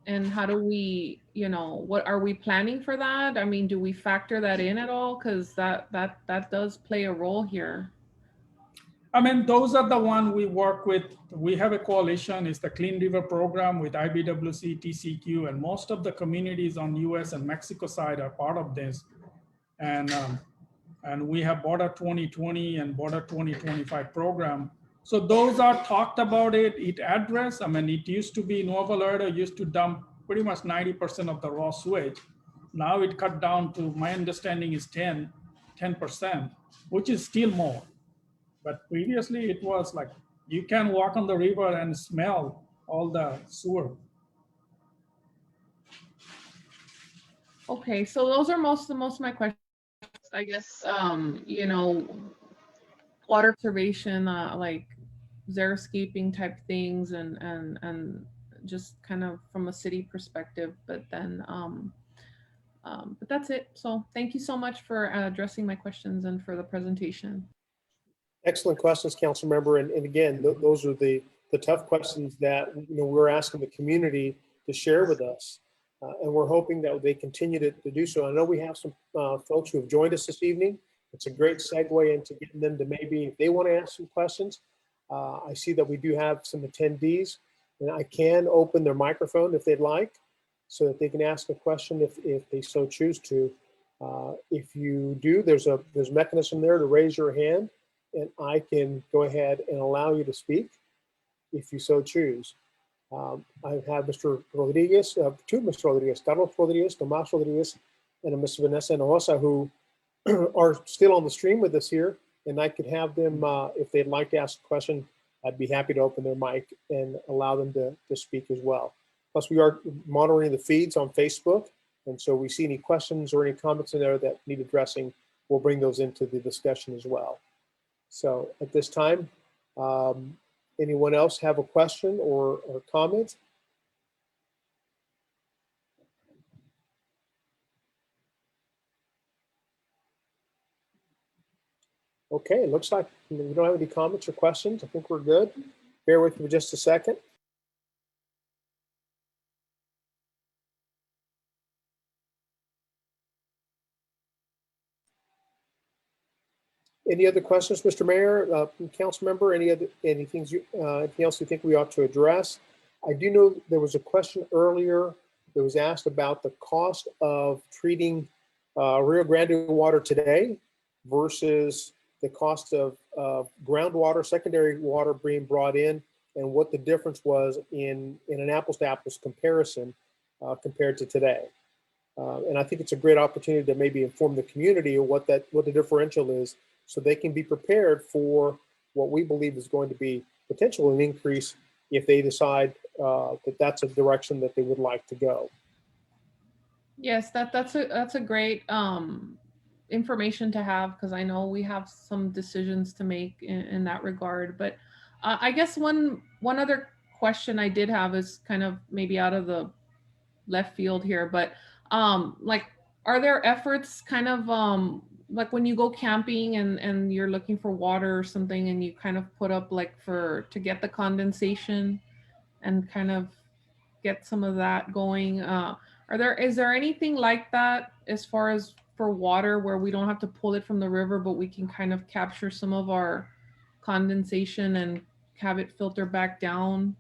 And how do we, what are we planning for that? I mean, do we factor that in at all? Because that does play a role here. I mean, those are the one we work with. We have a coalition, it's the Clean River Program with IBWC, TCQ, and most of the communities on US and Mexico side are part of this. And we have Border 2020 and Border 2025 program. So those are talked about it addressed. I mean, it used to be Nuevo Laredo used to dump pretty much 90% of the raw sewage. Now it cut down to, my understanding is 10%, which is still more. But previously it was like, you can walk on the river and smell all the sewer. Okay, so those are most of my questions. I guess, you know, water conservation, like xeriscaping type things and just kind of from a city perspective, but then, but that's it. So thank you so much for addressing my questions and for the presentation. Excellent questions, council member. And again, those are the tough questions that, you know, we're asking the community to share with us. And we're hoping that they continue to do so. I know we have some folks who have joined us this evening. It's a great segue into getting them to maybe, if they want to ask some questions. I see that we do have some attendees, and I can open their microphone if they'd like, so that they can ask a question if they so choose to. If you do, there's a mechanism there to raise your hand, and I can go ahead and allow you to speak if you so choose. I have Mr. Rodriguez, two Mr. Rodriguez, Carlos Rodriguez, Tomas Rodriguez, and Ms. Vanessa Hinojosa, who are still on the stream with us here, and I could have them, if they'd like to ask a question, I'd be happy to open their mic and allow them to speak as well. Plus, we are monitoring the feeds on Facebook, and so we see any questions or any comments in there that need addressing, we'll bring those into the discussion as well. So at this time, anyone else have a question or comment? Okay, it looks like we don't have any comments or questions. I think we're good. Bear with me just a second. Any other questions, Mr. Mayor, council member? Anything else you think we ought to address? I do know there was a question earlier that was asked about the cost of treating Rio Grande water today versus the cost of groundwater, secondary water being brought in, and what the difference was in an apples to apples comparison compared to today. And I think it's a great opportunity to maybe inform the community of what the differential is, so they can be prepared for what we believe is going to be potentially an increase if they decide that that's a direction that they would like to go. Yes, that's a great information to have, because I know we have some decisions to make in that regard. But I guess one other question I did have is kind of maybe out of the left field here, but like, are there efforts kind of like when you go camping and you're looking for water or something, and you kind of put up like to get the condensation and kind of get some of that going? Is there anything like that as far as for water, where we don't have to pull it from the river, but we can kind of capture some of our condensation and have it filter back down?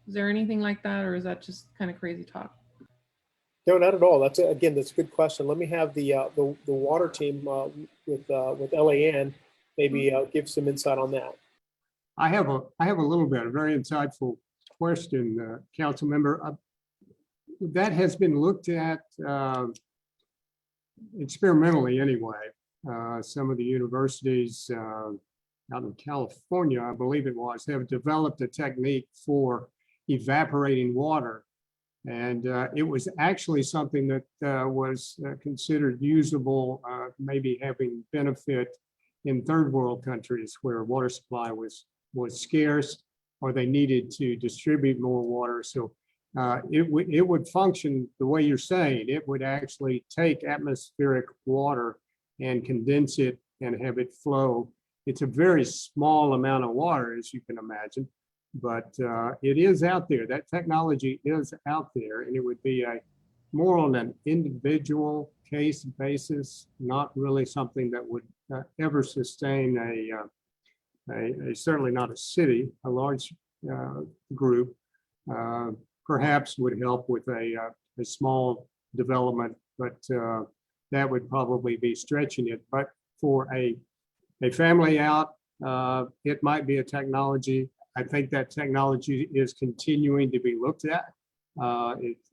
Is there anything like that, or is that just kind of crazy talk? No, not at all. That's a good question. Let me have the water team with LAN maybe give some insight on that. I have a little bit, a very insightful question, council member. That has been looked at experimentally anyway. Some of the universities out in California, I believe it was, have developed a technique for evaporating water. And it was actually something that was considered usable, maybe having benefit in third world countries where water supply was scarce, or they needed to distribute more water. So it would function the way you're saying. It would actually take atmospheric water and condense it and have it flow. It's a very small amount of water, as you can imagine, but it is out there. That technology is out there, and it would be more on an individual case basis, not really something that would ever sustain certainly not a city, a large group, perhaps would help with a small development, but that would probably be stretching it. But for a family out, it might be a technology. I think that technology is continuing to be looked at.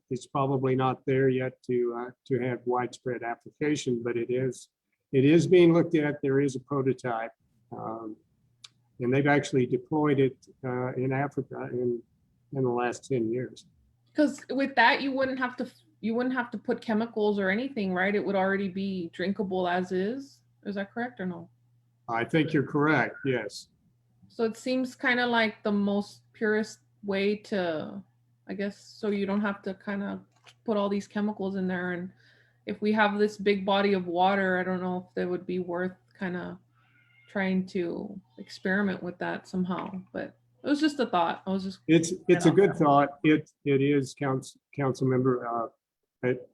It's probably not there yet to have widespread application, but it is being looked at. There is a prototype, and they've actually deployed it in Africa in the last 10 years. Because with that, you wouldn't have to put chemicals or anything, right? It would already be drinkable as is. Is that correct or no? I think you're correct. Yes. So it seems kind of like the most purest way to, I guess, so you don't have to kind of put all these chemicals in there. And if we have this big body of water, I don't know if it would be worth kind of trying to experiment with that somehow. But it was just a thought. It's a good thought. It is, council member.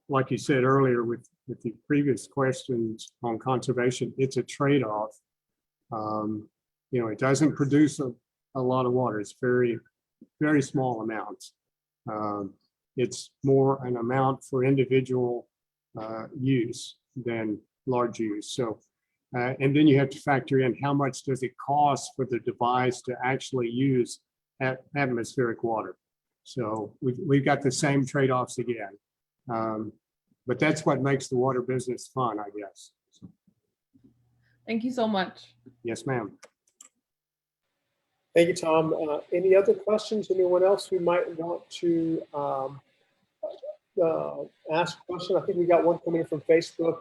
Like you said earlier with the previous questions on conservation, it's a trade-off. It doesn't produce a lot of water. It's very, very small amounts. It's more an amount for individual use than large use. So, and then you have to factor in how much does it cost for the device to actually use atmospheric water. So we've got the same trade-offs again. But that's what makes the water business fun, I guess. Thank you so much. Yes, ma'am. Thank you, Tom. Any other questions? Anyone else who might want to ask a question? I think we got one coming in from Facebook.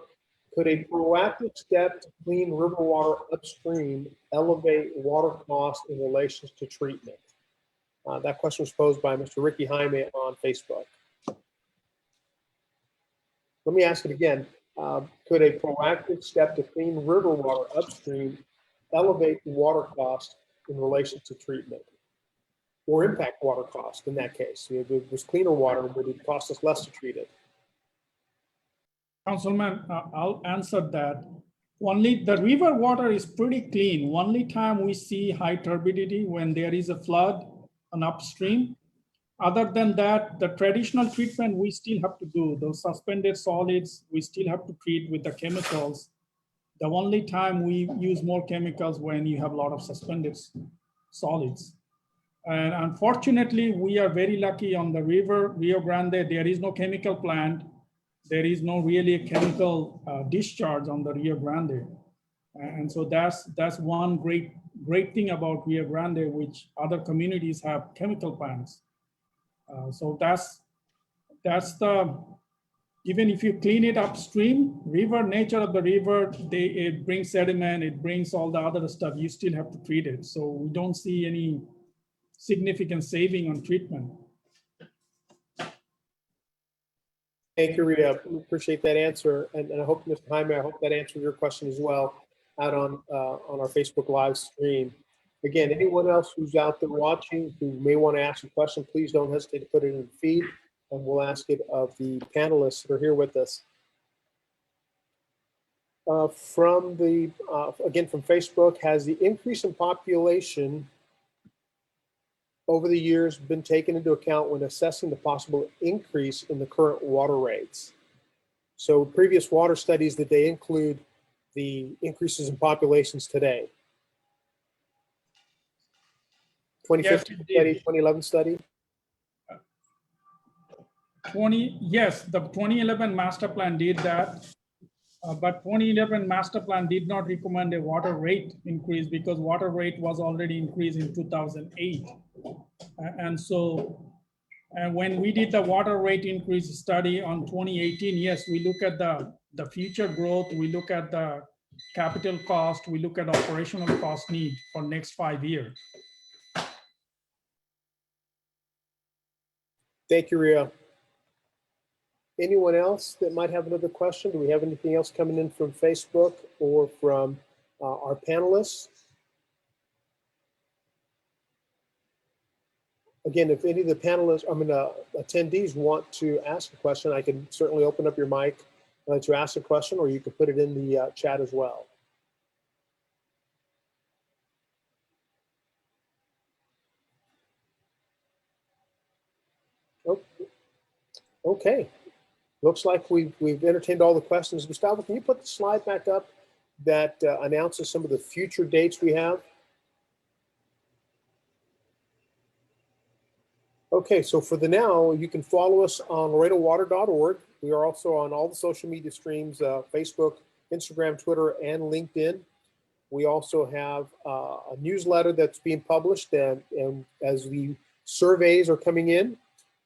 Could a proactive step to clean river water upstream elevate water costs in relation to treatment? That question was posed by Mr. Ricky Jaime on Facebook. Let me ask it again. Could a proactive step to clean river water upstream elevate the water cost in relation to treatment, or impact water cost in that case? If it was cleaner water, would it cost us less to treat it? Councilman, I'll answer that. Only the river water is pretty clean. Only time we see high turbidity when there is a flood on upstream. Other than that, the traditional treatment we still have to do. Those suspended solids, we still have to treat with the chemicals. The only time we use more chemicals when you have a lot of suspended solids. And unfortunately, we are very lucky on the river, Rio Grande, there is no chemical plant. There is no really chemical discharge on the Rio Grande. And so that's one great thing about Rio Grande, which other communities have chemical plants. So that's the, even if you clean it upstream, nature of the river, it brings sediment, it brings all the other stuff, you still have to treat it. So we don't see any significant saving on treatment. Thank you, Rita. We appreciate that answer. And I hope, Mr. Jaime, I hope that answered your question as well out on our Facebook live stream. Again, anyone else who's out there watching who may want to ask a question, please don't hesitate to put it in the feed, and we'll ask it of the panelists that are here with us. Again, from Facebook, has the increase in population over the years been taken into account when assessing the possible increase in the current water rates? So previous water studies, did they include the increases in populations today? 2015 study, 2011 study? Yes, the 2011 master plan did that. But 2011 master plan did not recommend a water rate increase because water rate was already increased in 2008. And so when we did the water rate increase study on 2018, yes, we look at the future growth, we look at the capital cost, we look at operational cost need for next 5 years. Thank you, Ria. Anyone else that might have another question? Do we have anything else coming in from Facebook or from our panelists? Again, if any of the panelists, attendees want to ask a question, I can certainly open up your mic to ask a question, or you can put it in the chat as well. Okay. Looks like we've entertained all the questions. Gustavo, can you put the slide back up that announces some of the future dates we have? Okay, so for the now, you can follow us on laredowater.org. We are also on all the social media streams, Facebook, Instagram, Twitter, and LinkedIn. We also have a newsletter that's being published, and as the surveys are coming in,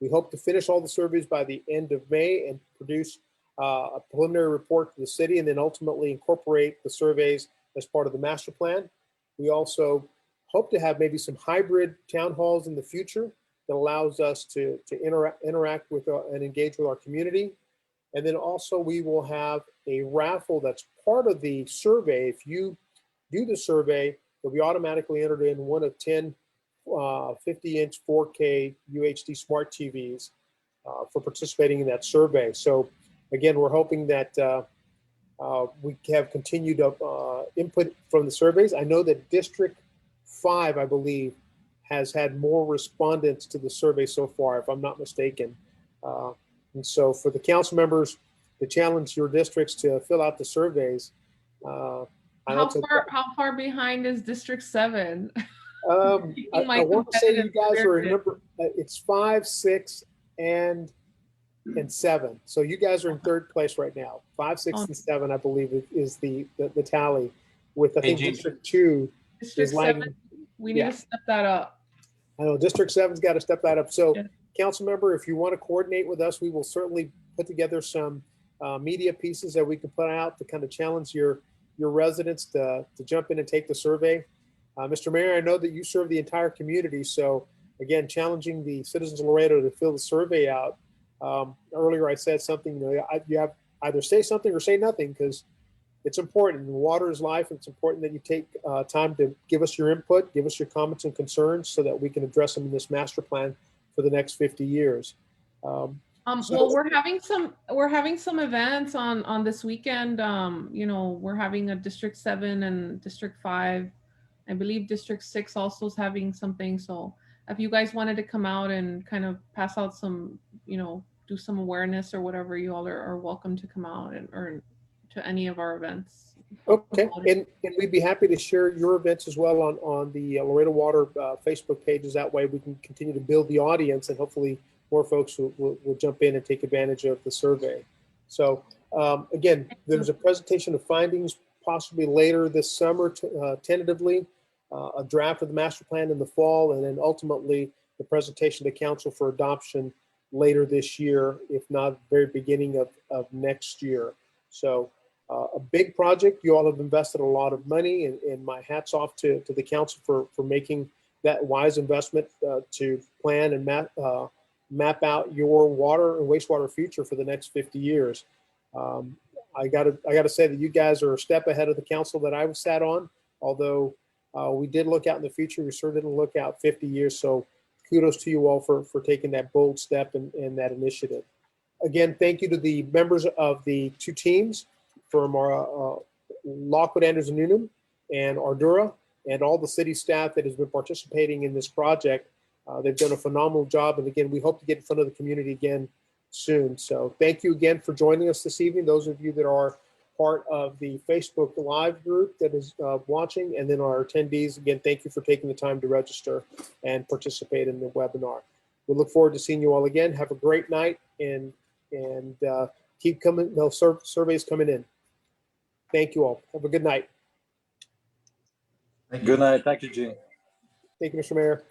we hope to finish all the surveys by the end of May and produce a preliminary report to the city, and then ultimately incorporate the surveys as part of the master plan. We also hope to have maybe some hybrid town halls in the future that allows us to interact with and engage with our community. And then also we will have a raffle that's part of the survey. If you do the survey, you'll be automatically entered in one of 10 50-inch 4K UHD smart TVs for participating in that survey. So again, we're hoping that we have continued input from the surveys. I know that District 5, I believe, has had more respondents to the survey so far, if I'm not mistaken. And so for the council members to challenge your districts to fill out the surveys. How far behind is District 7? I want to say you guys are in number, it's 5, 6, and 7. So you guys are in third place right now. 5, 6, and 7, I believe, is the tally. With I think District 2 is lagging. 7, we need to step that up. I know District 7's got to step that up. So, council member, if you want to coordinate with us, we will certainly put together some media pieces that we can put out to kind of challenge your residents to jump in and take the survey. Mr. Mayor, I know that you serve the entire community. So again, challenging the citizens of Laredo to fill the survey out. Earlier, I said something, you have either say something or say nothing, because it's important. Water is life. It's important that you take time to give us your input, give us your comments and concerns so that we can address them in this master plan for the next 50 years. Well, we're having some events on this weekend. We're having a District 7 and District 5. I believe District 6 also is having something. So if you guys wanted to come out and kind of pass out some, do some awareness or whatever, you all are welcome to come out or to any of our events. Okay, and we'd be happy to share your events as well on the Laredo Water Facebook pages. That way we can continue to build the audience, and hopefully more folks will jump in and take advantage of the survey. So again, there's a presentation of findings possibly later this summer, tentatively, a draft of the master plan in the fall, and then ultimately the presentation to council for adoption later this year, if not very beginning of next year. So a big project. You all have invested a lot of money, and my hat's off to the council for making that wise investment to plan and map out your water and wastewater future for the next 50 years. I gotta say that you guys are a step ahead of the council that I was sat on, although we did look out in the future. We sure didn't look out 50 years. So kudos to you all for taking that bold step and that initiative. Again, thank you to the members of the two teams from our Lockwood, Andrews, and Newnham, and Ardura, and all the city staff that has been participating in this project. They've done a phenomenal job. And again, we hope to get in front of the community again soon. So thank you again for joining us this evening. Those of you that are part of the Facebook Live group that is watching, and then our attendees, again, thank you for taking the time to register and participate in the webinar. We look forward to seeing you all again. Have a great night, and keep coming. Those surveys coming in. Thank you all. Have a good night. Good night. Thank you, Gene. Thank you, Mr. Mayor.